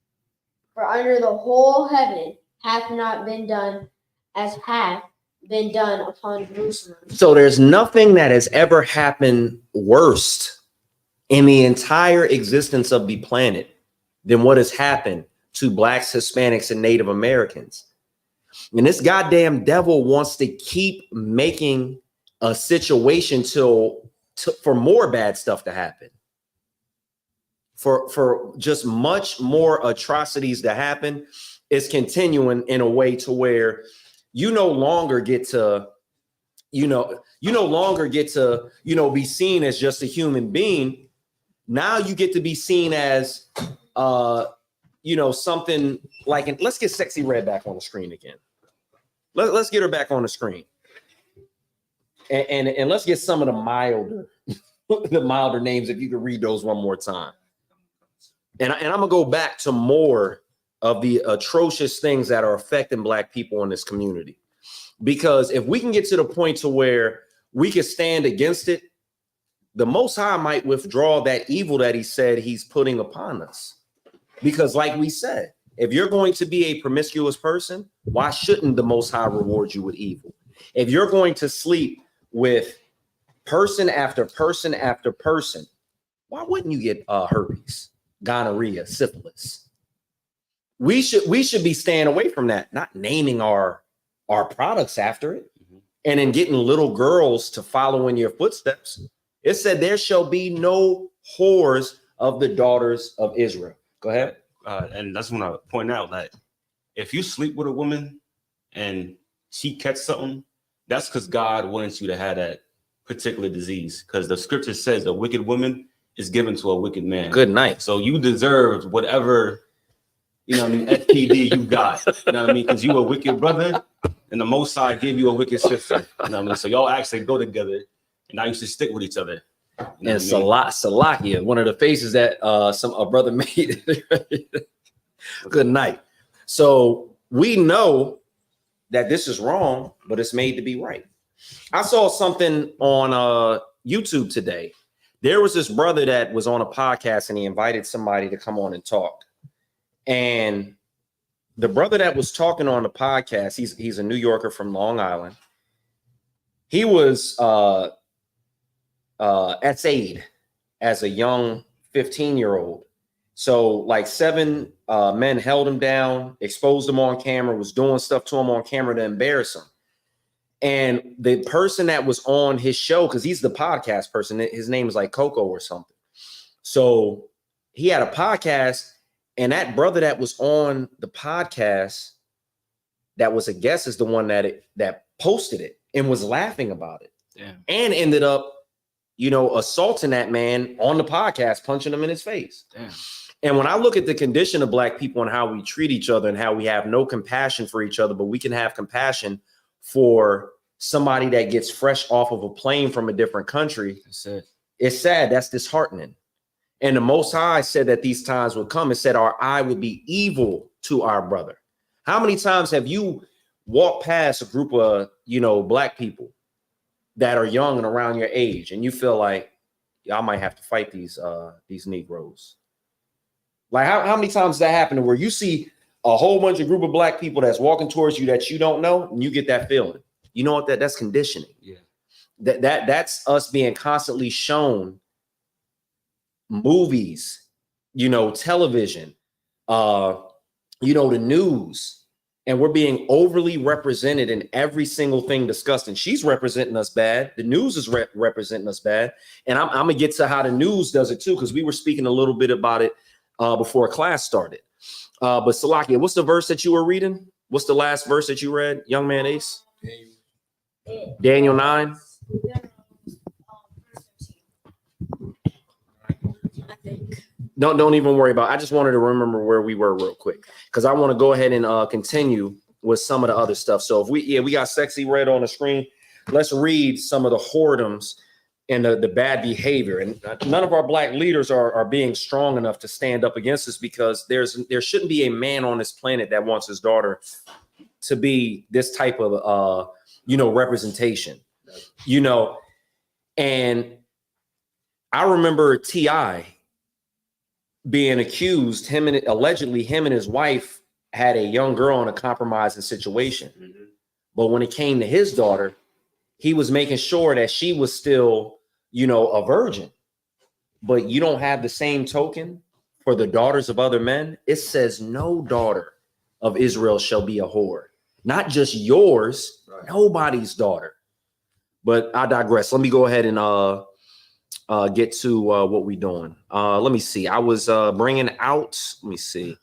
For under the whole heaven hath not been done as hath been done upon Jerusalem. So there's nothing that has ever happened worse in the entire existence of the planet than what has happened to Blacks, Hispanics, and Native Americans. And this goddamn devil wants to keep making a situation for more bad stuff to happen. For just much more atrocities to happen. Is continuing in a way to where you no longer get to, be seen as just a human being. Now you get to be seen as, something like, let's get Sexy Red back on the screen again. Let's get her back on the screen. And let's get some of the milder names, if you could read those one more time. And I'm gonna go back to more of the atrocious things that are affecting Black people in this community. Because if we can get to the point to where we can stand against it, the Most High might withdraw that evil that he said he's putting upon us. Because like we said, If you're going to be a promiscuous person, why shouldn't the Most High reward you with evil? If you're going to sleep with person after person after person, why wouldn't you get herpes, gonorrhea, syphilis? We should be staying away from that, not naming our products after it, and then getting little girls to follow in your footsteps. It said there shall be no whores of the daughters of Israel. Go ahead. And that's when I point out that if you sleep with a woman and she catch something, that's because God wants you to have that particular disease. Because the scripture says a wicked woman is given to a wicked man. Good night. So you deserve whatever, STD you got. You know what I mean? Because you a wicked brother, and the Most High gave you a wicked sister. You know what I mean? So y'all actually go together, and now you should stick with each other. You know and Salakia, one of the faces that a brother made. Good night. So we know that this is wrong, but it's made to be right. I saw something on YouTube today. There was this brother that was on a podcast and he invited somebody to come on and talk. And the brother that was talking on the podcast, he's a New Yorker from Long Island. He was essayed as a young 15-year-old. So like 7 men held him down, exposed him on camera, was doing stuff to him on camera to embarrass him. And the person that was on his show, because he's the podcast person, his name is like Coco or something. So he had a podcast, and that brother that was on the podcast that was a guest is the one that posted it and was laughing about it. Damn. And ended up, assaulting that man on the podcast, punching him in his face. Damn. And when I look at the condition of Black people and how we treat each other and how we have no compassion for each other, but we can have compassion for somebody that gets fresh off of a plane from a different country. It's sad. That's disheartening. And the Most High said that these times would come. It said our eye would be evil to our brother. How many times have you walked past a group of, Black people that are young and around your age, and you feel like y'all might have to fight these Negroes? Like how many times that happened where you see a whole bunch of group of Black people that's walking towards you that you don't know, and you get that feeling? You know what? That's conditioning. Yeah. That's us being constantly shown movies, television, the news, and we're being overly represented in every single thing discussed. And she's representing us bad. The news is representing us bad. And I'm gonna get to how the news does it too, because we were speaking a little bit about it before class started. But Salakia, what's the verse that you were reading? What's the last verse that you read, young man Ace? Daniel 9. Don't even worry about it. I just wanted to remember where we were real quick, because I want to go ahead and continue with some of the other stuff. So if we got Sexy Red on the screen. Let's read some of the whoredoms and the bad behavior. And none of our Black leaders are being strong enough to stand up against this, because there shouldn't be a man on this planet that wants his daughter to be this type of representation. And I remember T.I. being accused, allegedly him and his wife had a young girl in a compromising situation. Mm-hmm. But when it came to his daughter, he was making sure that she was still, a virgin. But you don't have the same token for the daughters of other men. It says no daughter of Israel shall be a whore. Not just yours, right. Nobody's daughter. But I digress. Let me go ahead and get to what we're doing. Let me see. I was bringing out, let me see.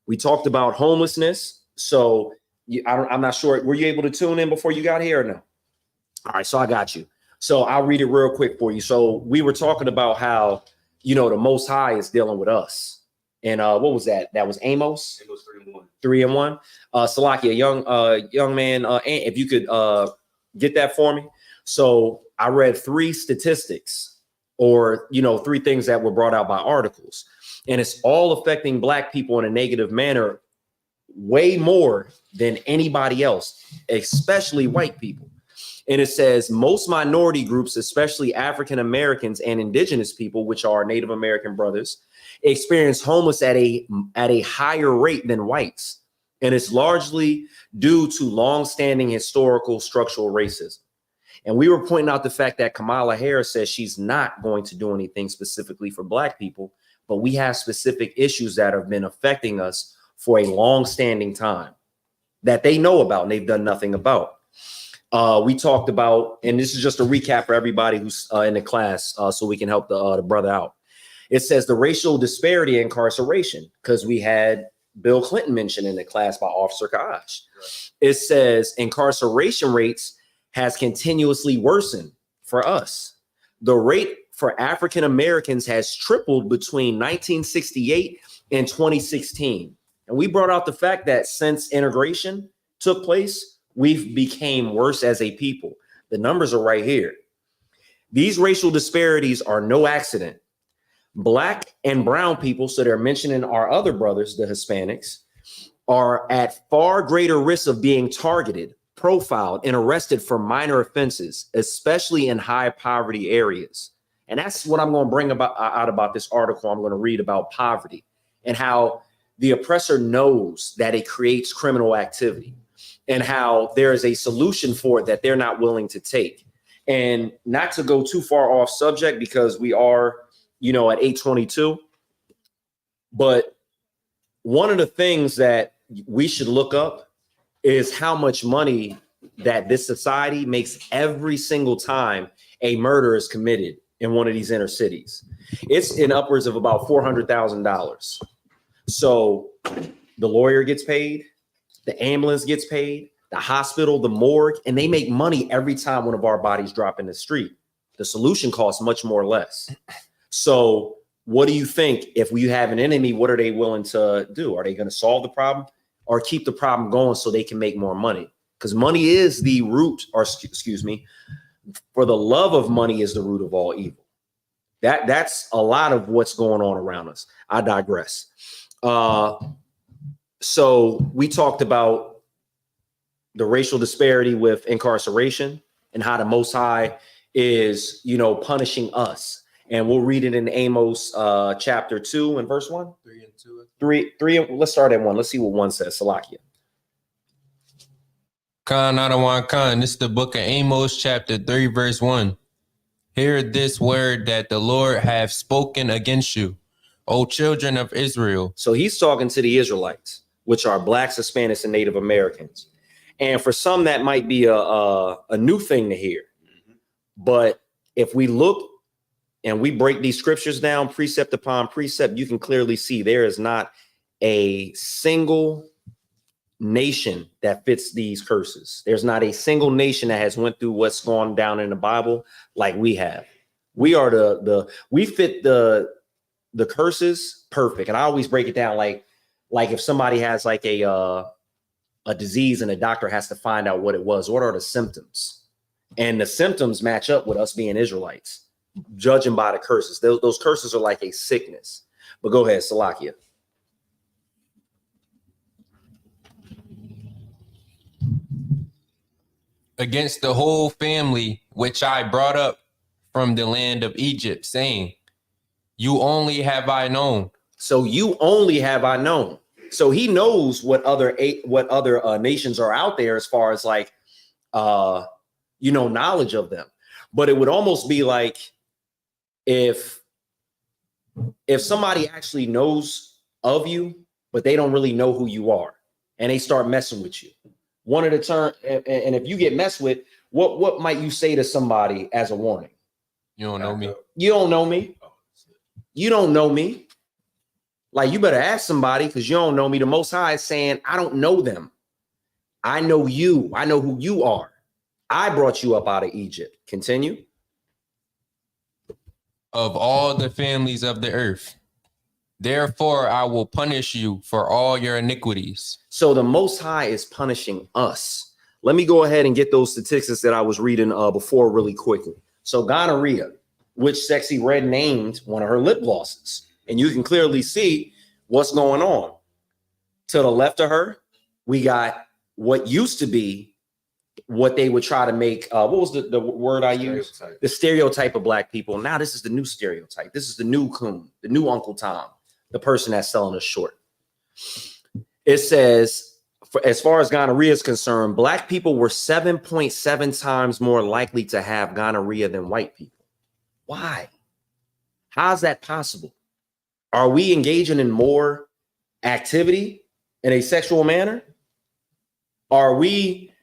We talked about homelessness. So I'm not sure. Were you able to tune in before you got here or no? All right. So I got you. So I'll read it real quick for you. So we were talking about how, the Most High is dealing with us. And what was that? That was Amos? Amos 3:1. 3:1. Salakia, young man, if you could get that for me. So I read 3 statistics, or 3 things that were brought out by articles, and it's all affecting Black people in a negative manner way more than anybody else, especially white people. And it says most minority groups, especially African Americans and indigenous people, which are Native American brothers, experience homeless at a higher rate than whites. And it's largely due to long-standing historical structural racism. And we were pointing out the fact that Kamala Harris says she's not going to do anything specifically for Black people, but we have specific issues that have been affecting us for a long-standing time that they know about and they've done nothing about. We talked about, and this is just a recap for everybody who's in the class, so we can help the brother out. It says the racial disparity in incarceration, because we had Bill Clinton mentioned in the class by Officer Kaash. It says incarceration rates has continuously worsened for us. The rate for African Americans has tripled between 1968 and 2016. And we brought out the fact that since integration took place, we've became worse as a people. The numbers are right here. These racial disparities are no accident. Black and brown people, so they're mentioning our other brothers, the Hispanics, are at far greater risk of being targeted, profiled, and arrested for minor offenses, especially in high poverty areas. And that's what I'm going to bring out about this article I'm going to read about poverty and how the oppressor knows that it creates criminal activity and how there is a solution for it that they're not willing to take. And not to go too far off subject because we are, at 8:22. But one of the things that we should look up is how much money that this society makes every single time a murder is committed in one of these inner cities. It's in upwards of about $400,000. So the lawyer gets paid, the ambulance gets paid, the hospital, the morgue, and they make money every time one of our bodies drop in the street. The solution costs much more or less. So what do you think if we have an enemy, what are they willing to do? Are they going to solve the problem or keep the problem going so they can make more money? Because money is the root, or excuse me, for the love of money is the root of all evil. That's a lot of what's going on around us. I digress. So we talked about the racial disparity with incarceration and how the Most High is, punishing us. And we'll read it in Amos chapter 2 and verse 1. 3 and 2. 3. Let's start at 1. Let's see what 1 says. Salakia. Khan Adawan Khan. This is the book of Amos chapter 3 verse 1. Hear this word that the Lord hath spoken against you, O children of Israel. So he's talking to the Israelites, which are Blacks, Hispanics, and Native Americans. And for some, that might be a new thing to hear. But if we look and we break these scriptures down precept upon precept, you can clearly see there is not a single nation that fits these curses. There's not a single nation that has went through what's gone down in the Bible like we have. We are we fit the curses perfect. And I always break it down like if somebody has like a disease and a doctor has to find out what it was, what are the symptoms? And the symptoms match up with us being Israelites, judging by the curses. Those curses are like a sickness. But go ahead, Salakia. Against the whole family which I brought up from the land of Egypt, saying, you only have I known. So you only have I known. So he knows what other nations are out there as far as like, knowledge of them. But it would almost be like if somebody actually knows of you, but they don't really know who you are, and they start messing with you. One of the term, and if you get messed with, what might you say to somebody as a warning? You don't know me. You don't know me. You don't know me. Like, you better ask somebody because you don't know me. The Most High is saying, I don't know them. I know you. I know who you are. I brought you up out of Egypt. Continue. Of all the families of the earth. Therefore, I will punish you for all your iniquities. So the Most High is punishing us. Let me go ahead and get those statistics that I was reading before really quickly. So gonorrhea, which Sexy Red named one of her lip glosses. And you can clearly see what's going on. To the left of her, we got what used to be what they would try to make. What was the word I used? Stereotype. The stereotype of Black people. Now this is the new stereotype. This is the new coon, the new Uncle Tom. the person that's selling us short. It says, as far as gonorrhea is concerned, black people were 7.7 times more likely to have gonorrhea than white people. Why? How is that possible? Are we engaging in more activity in a sexual manner? Are we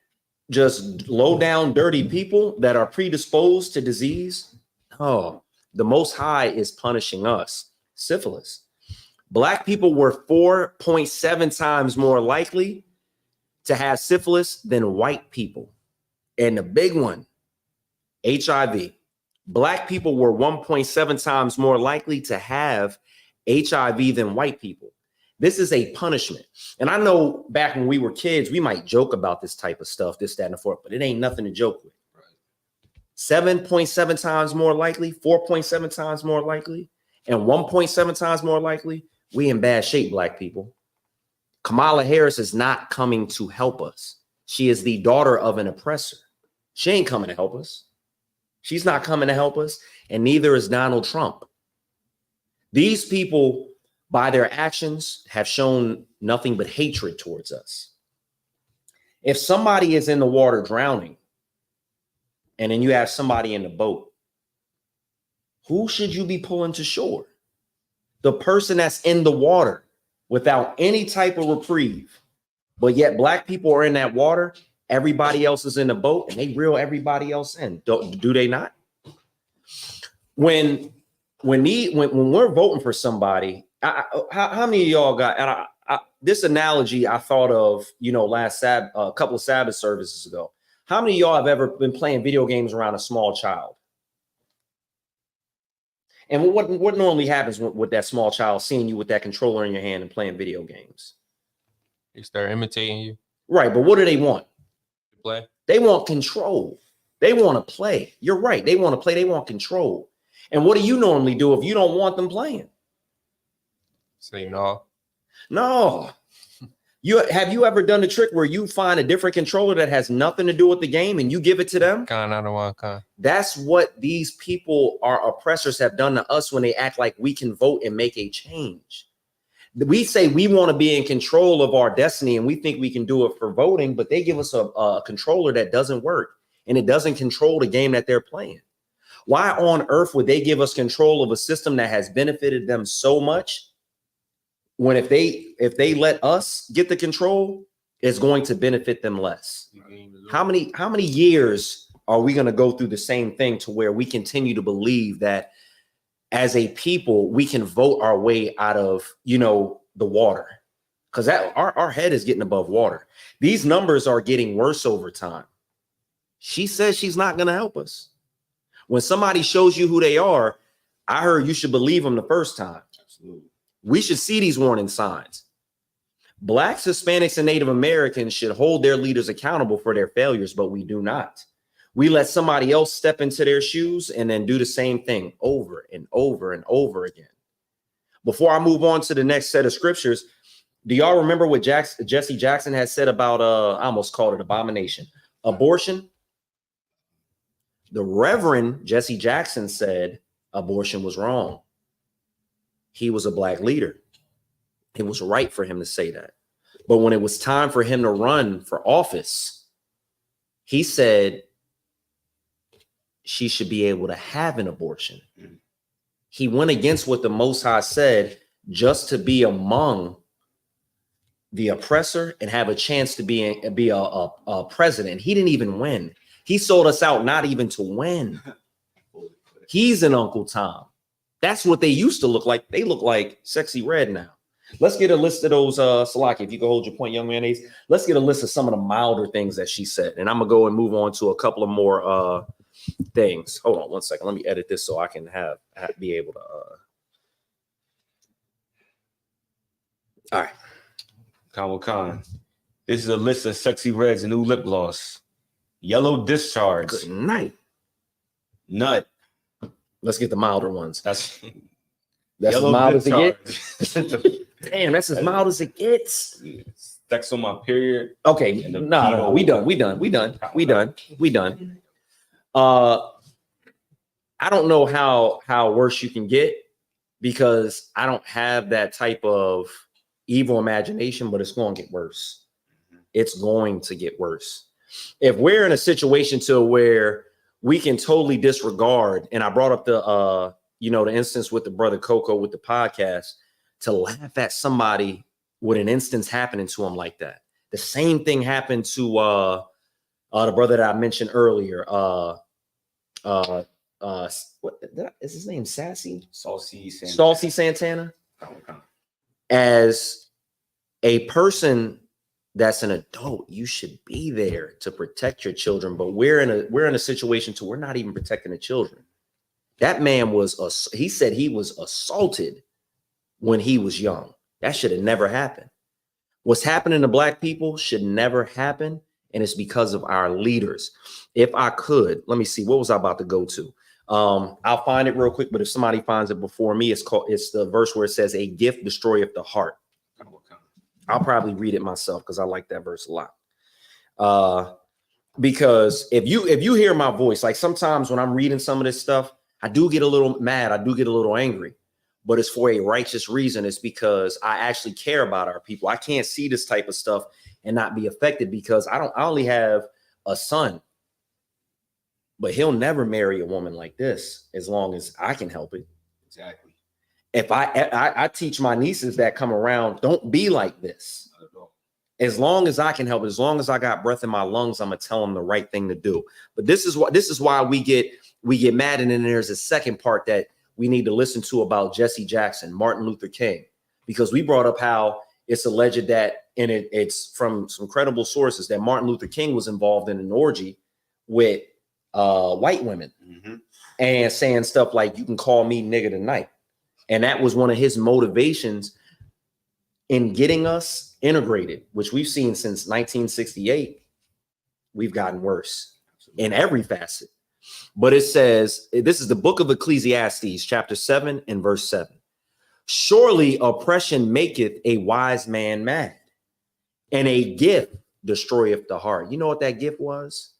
just low down, dirty people that are predisposed to disease? Oh, the Most High is punishing us. Syphilis. Black people were 4.7 times more likely to have syphilis than white people. And the big one, HIV. Black people were 1.7 times more likely to have HIV than white people. This is a punishment. And I know back when we were kids, we might joke about this type of stuff, this, that, and the fourth, but it ain't nothing to joke with. 7.7 times more likely, 4.7 times more likely, and 1.7 times more likely. We in bad shape, black people. Kamala Harris is not coming to help us. She is the daughter of an oppressor. She ain't coming to help us. She's not coming to help us, and neither is Donald Trump. These people, by their actions, have shown nothing but hatred towards us. If somebody is in the water drowning, and then you have somebody in the boat, who should you be pulling to shore? The person that's in the water without any type of reprieve. But yet black people are in that water, everybody else is in the boat, and they reel everybody else in. Do they not? When we're voting for somebody, how many of y'all got, and this analogy I thought of, a couple of Sabbath services ago. How many of y'all have ever been playing video games around a small child? And what normally happens with that small child seeing you with that controller in your hand and playing video games? They start imitating you. Right, but what do they want? To play. They want control. They want to play. You're right. They want to play. They want control. And what do you normally do if you don't want them playing? Say no. No. Have you ever done the trick where you find a different controller that has nothing to do with the game and you give it to them? That's what these people, our oppressors, have done to us when they act like we can vote and make a change. We say we want to be in control of our destiny and we think we can do it for voting, but they give us a controller that doesn't work and it doesn't control the game that they're playing. Why on earth would they give us control of a system that has benefited them so much? When if they let us get the control, it's going to benefit them less. How many years are we going to go through the same thing to where we continue to believe that as a people we can vote our way out of the water? Because our head is getting above water. These numbers are getting worse over time. She says she's not going to help us. When somebody shows you who they are, I heard you should believe them the first time. Absolutely. We should see these warning signs. Blacks, Hispanics, and Native Americans should hold their leaders accountable for their failures, but we do not. We let somebody else step into their shoes and then do the same thing over and over and over again. Before I move on to the next set of scriptures, do y'all remember what Jesse Jackson had said about, I almost called it abomination, abortion? The Reverend Jesse Jackson said abortion was wrong. He was a black leader. It was right for him to say that. But when it was time for him to run for office, he said she should be able to have an abortion. He went against what the Most High said just to be among the oppressor and have a chance to be a president. He didn't even win. He sold us out not even to win. He's an Uncle Tom. That's what they used to look like. They look like Sexy Red now. Let's get a list of those, Salaki, if you can hold your point, young mayonnaise. Let's get a list of some of the milder things that she said. And I'm going to go and move on to a couple of more things. Hold on one second. Let me edit this so I can be able to. All right. Kamal Khan. This is a list of Sexy Red's new lip gloss. Yellow Discharge. Good night. Nut. Let's get the milder ones. That's as mild as it gets. Damn, that's as mild as it gets. Sex on my period. Okay, no, we done. I don't know how worse you can get, because I don't have that type of evil imagination, but it's going to get worse. It's going to get worse. If we're in a situation to where we can totally disregard, and I brought up the, the instance with the brother Coco with the podcast, to laugh at somebody with an instance happening to him like that. The same thing happened to the brother that I mentioned earlier. What is his name? Saucy Santana. As a person that's an adult, you should be there to protect your children. But we're in a situation to we're not even protecting the children. That man he said he was assaulted when he was young. That should have never happened. What's happening to black people should never happen. And it's because of our leaders. If I could, let me see, what was I about to go to? I'll find it real quick, but if somebody finds it before me, it's the verse where it says, a gift destroyeth the heart. I'll probably read it myself because I like that verse a lot. Because if you hear my voice, like sometimes when I'm reading some of this stuff, I do get a little mad. I do get a little angry, but it's for a righteous reason. It's because I actually care about our people. I can't see this type of stuff and not be affected because I only have a son, but he'll never marry a woman like this as long as I can help it. Exactly. If I teach my nieces that come around, don't be like this. As long as I can help it, as long as I got breath in my lungs, I'm gonna tell them the right thing to do. But this is why we get mad. And then there's a second part that we need to listen to about Jesse Jackson, Martin Luther King, because we brought up how it's alleged that, and it's from some credible sources, that Martin Luther King was involved in an orgy with white women and saying stuff like, you can call me nigga tonight. And that was one of his motivations in getting us integrated, which we've seen since 1968. We've gotten worse in every facet. But it says, this is the book of Ecclesiastes, chapter 7 and verse 7. Surely oppression maketh a wise man mad, and a gift destroyeth the heart. You know what that gift was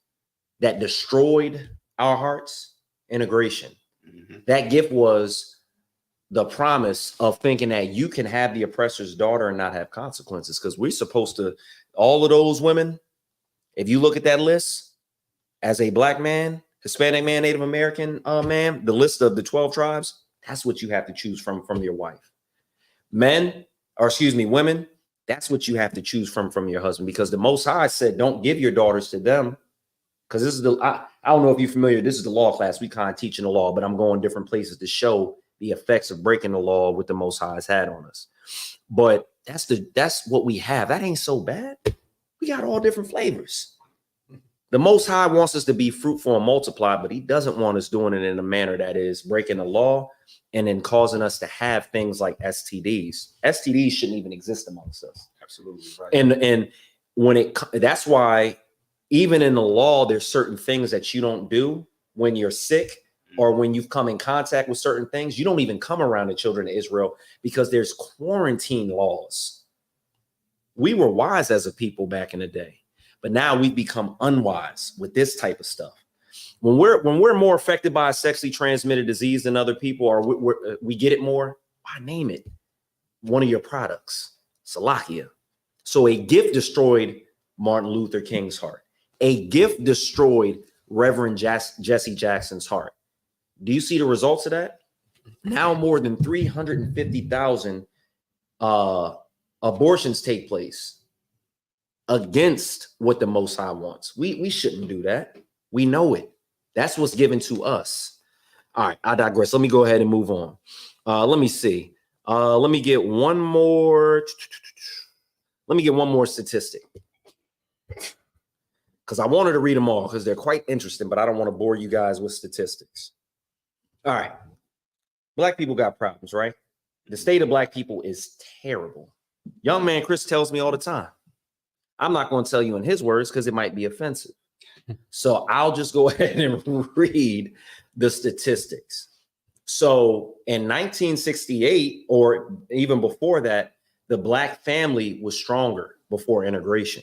that destroyed our hearts? Integration. That gift was the promise of thinking that you can have the oppressor's daughter and not have consequences. Because we're supposed to, all of those women, if you look at that list, as a black man, Hispanic man, Native American man, the list of the 12 tribes, that's what you have to choose from your wife. Women, that's what you have to choose from your husband, because the Most High said, don't give your daughters to them. Because this is I don't know if you're familiar, this is the law class. We kind of teaching the law, but I'm going different places to show the effects of breaking the law with the Most High's had on us. But that's what we have. That ain't so bad. We got all different flavors. The Most High wants us to be fruitful and multiply, but he doesn't want us doing it in a manner that is breaking the law and then causing us to have things like STDs. STDs shouldn't even exist amongst us. Absolutely right. And that's why even in the law, there's certain things that you don't do when you're sick or when you've come in contact with certain things. You don't even come around the children of Israel because there's quarantine laws. We were wise as a people back in the day, but now we've become unwise with this type of stuff. When we're more affected by a sexually transmitted disease than other people, or we get it more, why name it one of your products? Salakia. So a gift destroyed Martin Luther King's heart. A gift destroyed Reverend Jesse Jackson's heart. Do you see the results of that? Now more than 350,000 abortions take place against what the Most High wants. We shouldn't do that. We know it. That's what's given to us. All right, I digress. Let me go ahead and move on. Let me see. Let me get one more statistic, because I wanted to read them all because they're quite interesting, but I don't want to bore you guys with statistics. All right. Black people got problems, right? The state of black people is terrible. Young man Chris tells me all the time. I'm not going to tell you in his words because it might be offensive. So I'll just go ahead and read the statistics. So in 1968, or even before that, the black family was stronger before integration.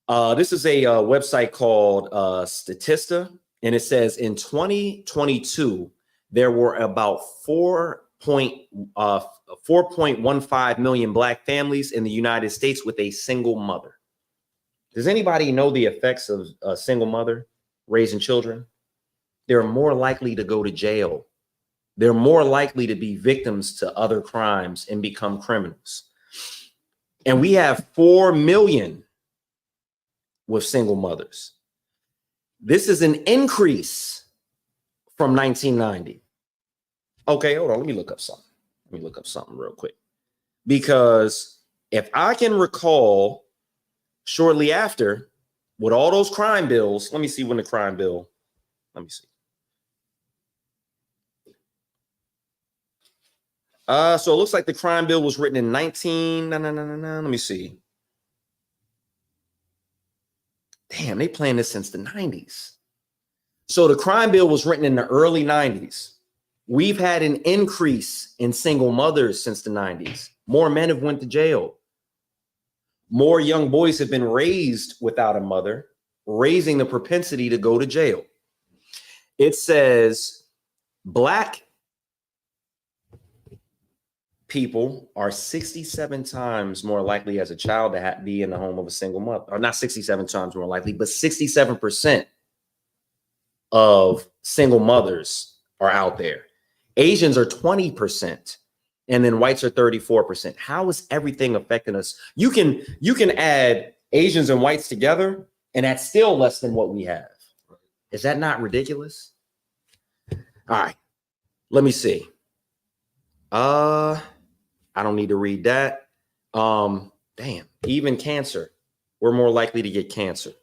This is a website called Statista, and it says in 2022, there were about 4.15 million Black families in the United States with a single mother. Does anybody know the effects of a single mother raising children? They're more likely to go to jail. They're more likely to be victims to other crimes and become criminals. And we have 4 million with single mothers. This is an increase from 1990. Okay, hold on. Let me look up something. Let me look up something real quick. Because if I can recall, shortly after, with all those crime bills, let me see when the crime bill, let me see. So it looks like the crime bill was written in let me see. Damn, they playing this since the 90s. So the crime bill was written in the early 90s. We've had an increase in single mothers since the 90s. More men have went to jail. More young boys have been raised without a mother, raising the propensity to go to jail. It says Black people are 67 times more likely as a child to be in the home of a single mother, or not 67 times more likely, but 67% of single mothers are out there. Asians are 20%, and then whites are 34%. How is everything affecting us? You can add Asians and whites together, and that's still less than what we have. Is that not ridiculous? All right, let me see. I don't need to read that. Damn, even cancer. We're more likely to get cancer.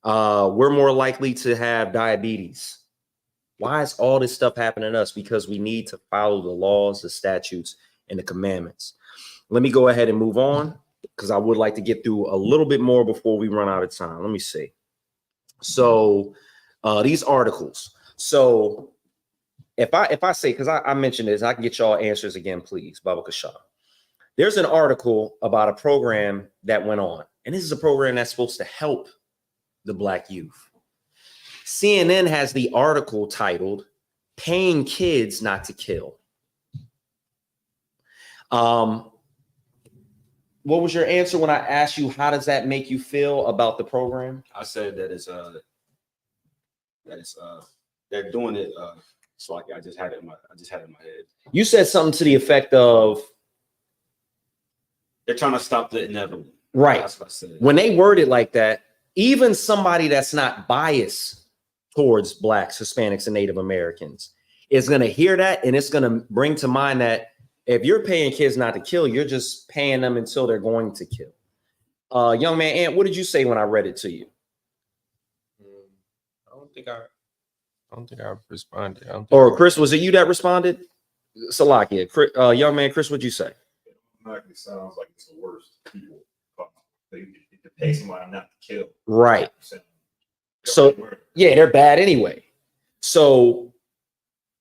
We're more likely to have diabetes. Why is all this stuff happening to us? Because we need to follow the laws, the statutes, and the commandments. Let me go ahead and move on, because I would like to get through a little bit more before we run out of time. Let me see. So these articles. So if I say, because I mentioned this, I can get y'all answers again, please, Baba Kashaw. There's an article about a program that went on, and this is a program that's supposed to help the Black youth. CNN has the article titled "Paying Kids Not to Kill." What was your answer when I asked you how does that make you feel about the program? I said that they're doing it. So I just had it in my head. You said something to the effect of they're trying to stop the inevitable. Right. That's what I said. When they word it like that, even somebody that's not biased towards Blacks, Hispanics, and Native Americans is going to hear that, and it's going to bring to mind that if you're paying kids not to kill, you're just paying them until they're going to kill. Young man, Ant, what did you say when I read it to you? I don't think I responded. Or Chris, was it you that responded? Salakia, young man, Chris, what'd you say? It automatically sounds like it's the worst people. They pay somebody not to kill. Right. So yeah, they're bad anyway. So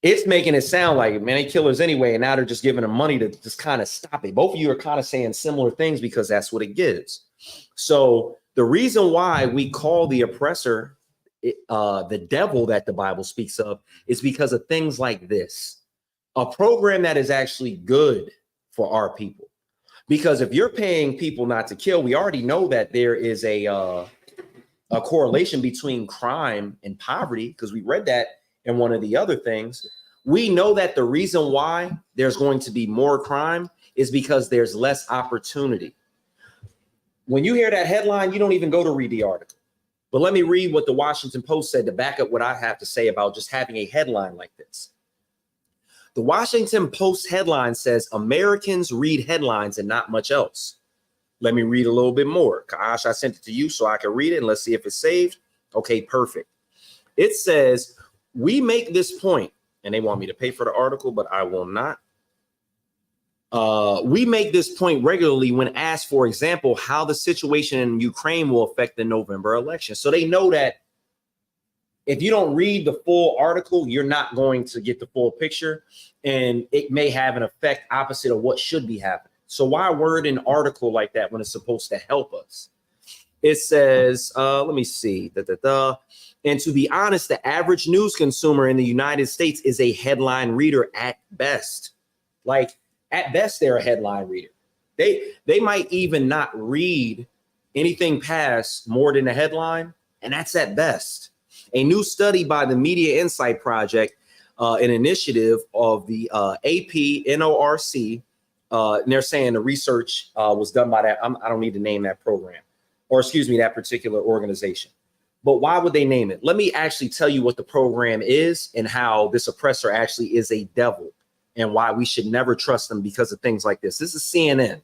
it's making it sound like, man, they killers anyway, and now they're just giving them money to just kind of stop it. Both of you are kind of saying similar things because that's what it gives. So the reason why we call the oppressor the devil that the Bible speaks of is because of things like this. A program that is actually good for our people. Because if you're paying people not to kill, we already know that there is a correlation between crime and poverty, because we read that in one of the other things. We know that the reason why there's going to be more crime is because there's less opportunity. When you hear that headline, you don't even go to read the article. But let me read what the Washington Post said to back up what I have to say about just having a headline like this. The Washington Post headline says, Americans read headlines and not much else. Let me read a little bit more. Kaash, I sent it to you so I can read it, and let's see if it's saved. Okay, perfect. It says, we make this point, and they want me to pay for the article, but I will not. We make this point regularly when asked, for example, how the situation in Ukraine will affect the November election. So they know that if you don't read the full article, you're not going to get the full picture, and it may have an effect opposite of what should be happening. So why word an article like that when it's supposed to help us? It says, let me see. And to be honest, the average news consumer in the United States is a headline reader at best. Like at best, they're a headline reader. They might even not read anything past more than a headline, and that's at best. A new study by the Media Insight Project, an initiative of the AP NORC, and they're saying the research was done by that. I don't need to name that program, or excuse me, that particular organization. But why would they name it? Let me actually tell you what the program is and how this oppressor actually is a devil and why we should never trust them because of things like this. This is CNN.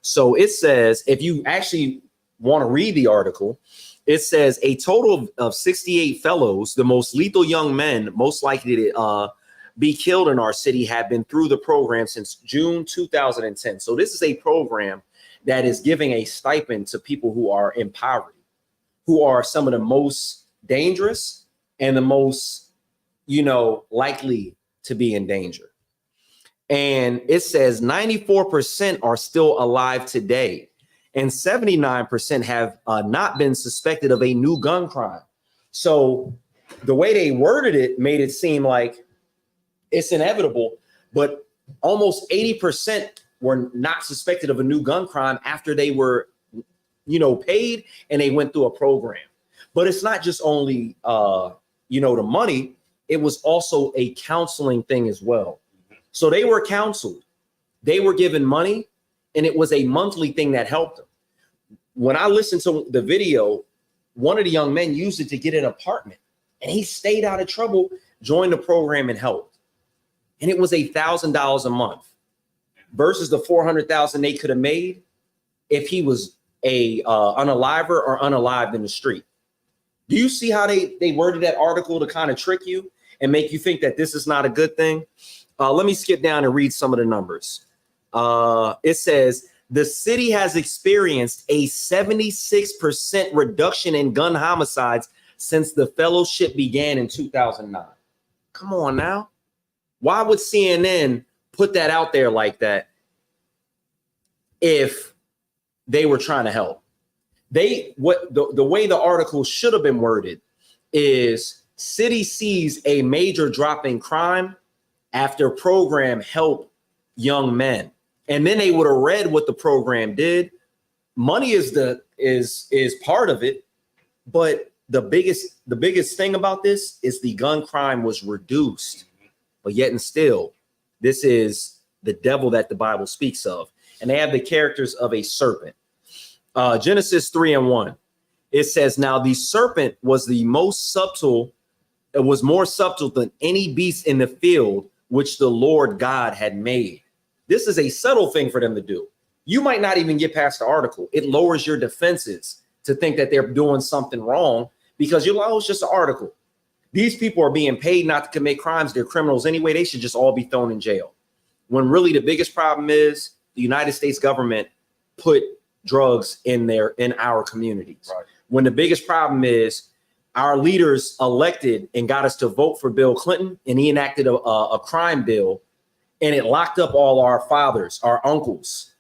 So it says, if you actually want to read the article, it says a total of 68 fellows, the most lethal young men most likely to be killed in our city, have been through the program since June 2010. So this is a program that is giving a stipend to people who are in poverty, who are some of the most dangerous and the most, likely to be in danger. And it says 94% are still alive today, and 79% have not been suspected of a new gun crime. So the way they worded it made it seem like it's inevitable, but almost 80% were not suspected of a new gun crime after they were, paid and they went through a program. But it's not just only, the money. It was also a counseling thing as well. So they were counseled, they were given money, and it was a monthly thing that helped them. When I listened to the video, one of the young men used it to get an apartment, and he stayed out of trouble, joined the program, and helped. And it was $1,000 a month versus the $400,000 they could have made if he was a unaliver or unalived in the street. Do you see how they worded that article to kind of trick you and make you think that this is not a good thing? Let me skip down and read some of the numbers. It says the city has experienced a 76% reduction in gun homicides since the fellowship began in 2009. Come on now. Why would CNN put that out there like that if they were trying to help? The way the article should have been worded is city sees a major drop in crime after program help young men. And then they would have read what the program did. Money is part of it, but the biggest thing about this is the gun crime was reduced. But yet and still, this is the devil that the Bible speaks of. And they have the characters of a serpent. Genesis 3:1. It says, now the serpent was the most subtle. It was more subtle than any beast in the field which the Lord God had made. This is a subtle thing for them to do. You might not even get past the article. It lowers your defenses to think that they're doing something wrong because you're like, oh, it's just an article. These people are being paid not to commit crimes. They're criminals anyway. They should just all be thrown in jail. When really the biggest problem is the United States government put drugs in our communities. Right. When the biggest problem is our leaders elected and got us to vote for Bill Clinton, and he enacted a crime bill, and it locked up all our fathers, our uncles.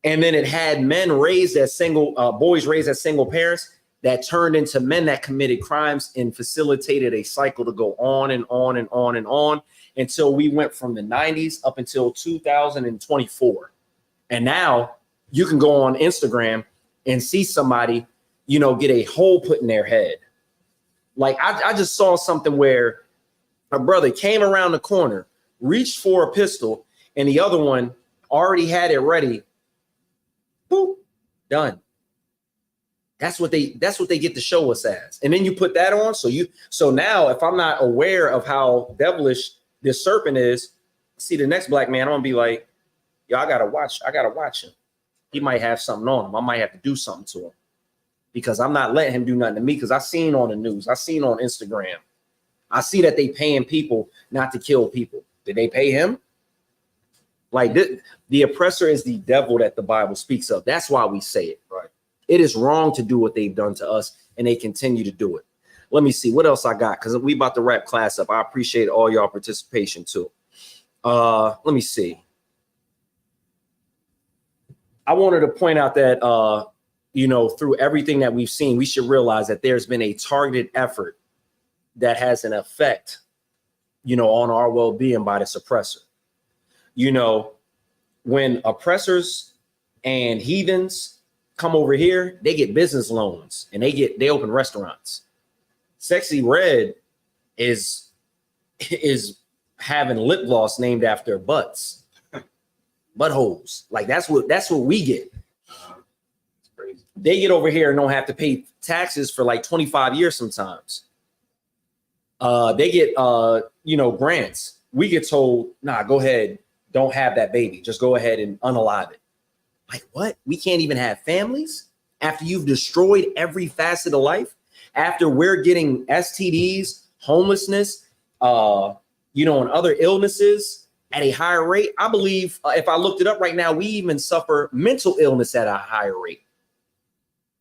And then it had men raised as boys raised as single parents that turned into men that committed crimes and facilitated a cycle to go on and on and on and on until we went from the 90s up until 2024. And now you can go on Instagram and see somebody, get a hole put in their head. Like I just saw something where a brother came around the corner, reached for a pistol, and the other one already had it ready. Boop, done. That's what they get to show us as. And then you put that on. So now if I'm not aware of how devilish this serpent is, see the next black man, I'm gonna be like, yo, I gotta watch him. He might have something on him. I might have to do something to him because I'm not letting him do nothing to me. Because I seen on the news, I seen on Instagram, I see that they paying people not to kill people. Did they pay him? Like the oppressor is the devil that the Bible speaks of. That's why we say it. Right. It is wrong to do what they've done to us, and they continue to do it. Let me see what else I got, because we about to wrap class up. I appreciate all y'all participation too. Let me see. I wanted to point out that you know, through everything that we've seen, we should realize that there's been a targeted effort that has an effect, you know, on our well-being by the suppressor. You know, when oppressors and heathens come over here, they get business loans and they open restaurants. Sexy Red is having lip gloss named after butts, buttholes. Like that's what we get. They get over here and don't have to pay taxes for like 25 years sometimes. They get you know, grants. We get told, nah, go ahead, don't have that baby. Just go ahead and unalive it. Like what? We can't even have families after you've destroyed every facet of life, after we're getting STDs, homelessness, you know, and other illnesses at a higher rate. I believe if I looked it up right now, we even suffer mental illness at a higher rate.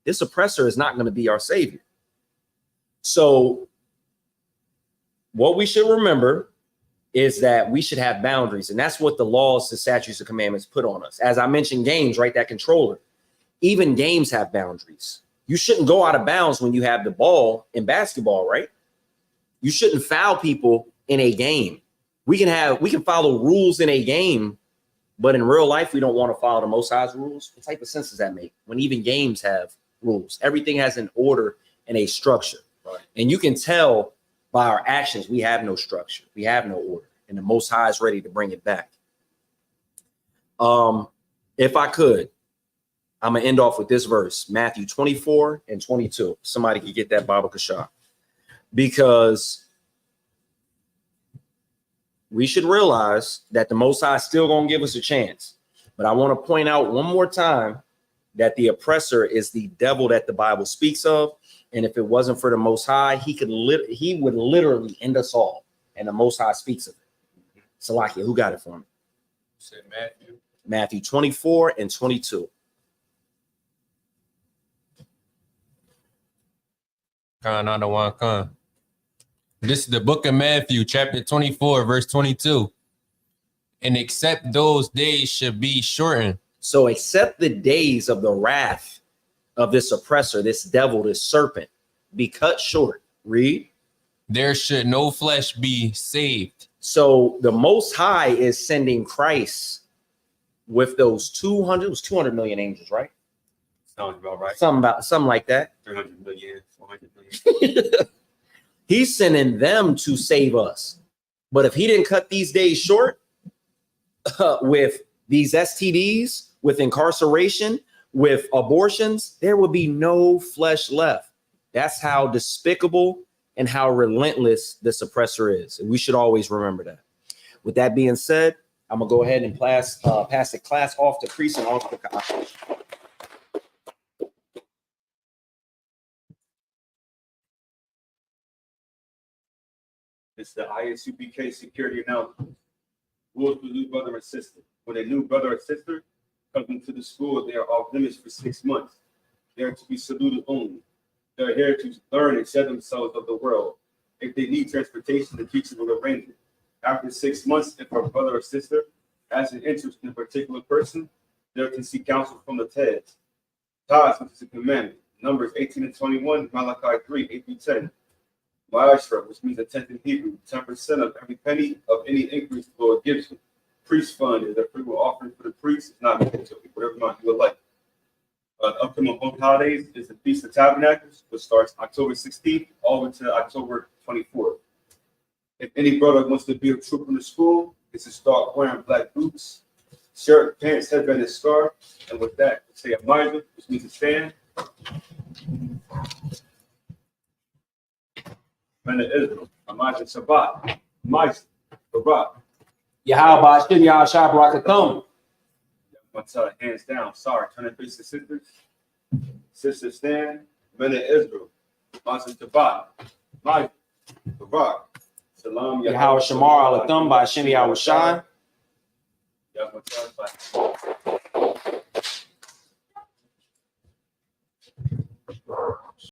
This oppressor is not going to be our savior. So what we should remember is that we should have boundaries. And that's what the laws, the statutes, and commandments put on us. As I mentioned, games, right? That controller. Even games have boundaries. You shouldn't go out of bounds when you have the ball in basketball, right? You shouldn't foul people in a game. We can follow rules in a game, but in real life, we don't want to follow the Most High's rules. What type of sense does that make? When even games have rules, everything has an order and a structure. Right. And you can tell by our actions, we have no structure. We have no order, and the Most High is ready to bring it back. If I could, I'm going to end off with this verse, Matthew 24 and 22. Somebody could get that Bible Kashaf, because we should realize that the Most High is still going to give us a chance. But I want to point out one more time that the oppressor is the devil that the Bible speaks of. And if it wasn't for the Most High, he would literally end us all. And the Most High speaks of it. Salakia, who got it for me? Said Matthew. Matthew 24 and 22. Another one, come. This is the book of Matthew, chapter 24, verse 22. And except those days should be shortened. So except the days of the wrath of this oppressor, this devil, this serpent, be cut short. Read. There should no flesh be saved. So the Most High is sending Christ with those 200 million angels, right? Sounds about right. Something like that. 300 million, 400 million. He's sending them to save us. But if he didn't cut these days short with these STDs, with incarceration, with abortions, there would be no flesh left. That's how despicable and how relentless this oppressor is. And we should always remember that. With that being said, I'm going to go ahead and pass the class off to Priest and off to Ka'ash. It's the ISUPK security announcement. Rules for new brother and sister. When a new brother or sister comes into the school, they are off limits for 6 months. They are to be saluted only. They are here to learn and shed themselves of the world. If they need transportation, the teacher will arrange it. After 6 months, if our brother or sister has an interest in a particular person, they are to seek counsel from the TEDs. Tithes, which is a commandment. Numbers 18 and 21, Malachi 3, 8 through 10. Ma'ashra, which means a tenth in Hebrew, 10% of every penny of any increase the Lord gives you. Priest fund is a free will offering for the priest. It's not meant to be whatever amount you would like. Upcoming holy holidays is the Feast of Tabernacles, which starts October 16th all the way to October 24th. If any brother wants to be a troop in the school, it's to start wearing black boots, shirt, pants, headband, and scarf. And with that, say a miser, which means to stand. Man of Israel, Amaj Shabbat, Miser, Barak. Yahweh, Yahweh, Shabbat, Hands down. Sorry. Turn and face the sisters. Sisters stand. Men of Israel. Master Shabbat. Miser, Barak. Salam. Yahweh Shamar Alatham by Shem Yahweh Shai. Yahweh Shai.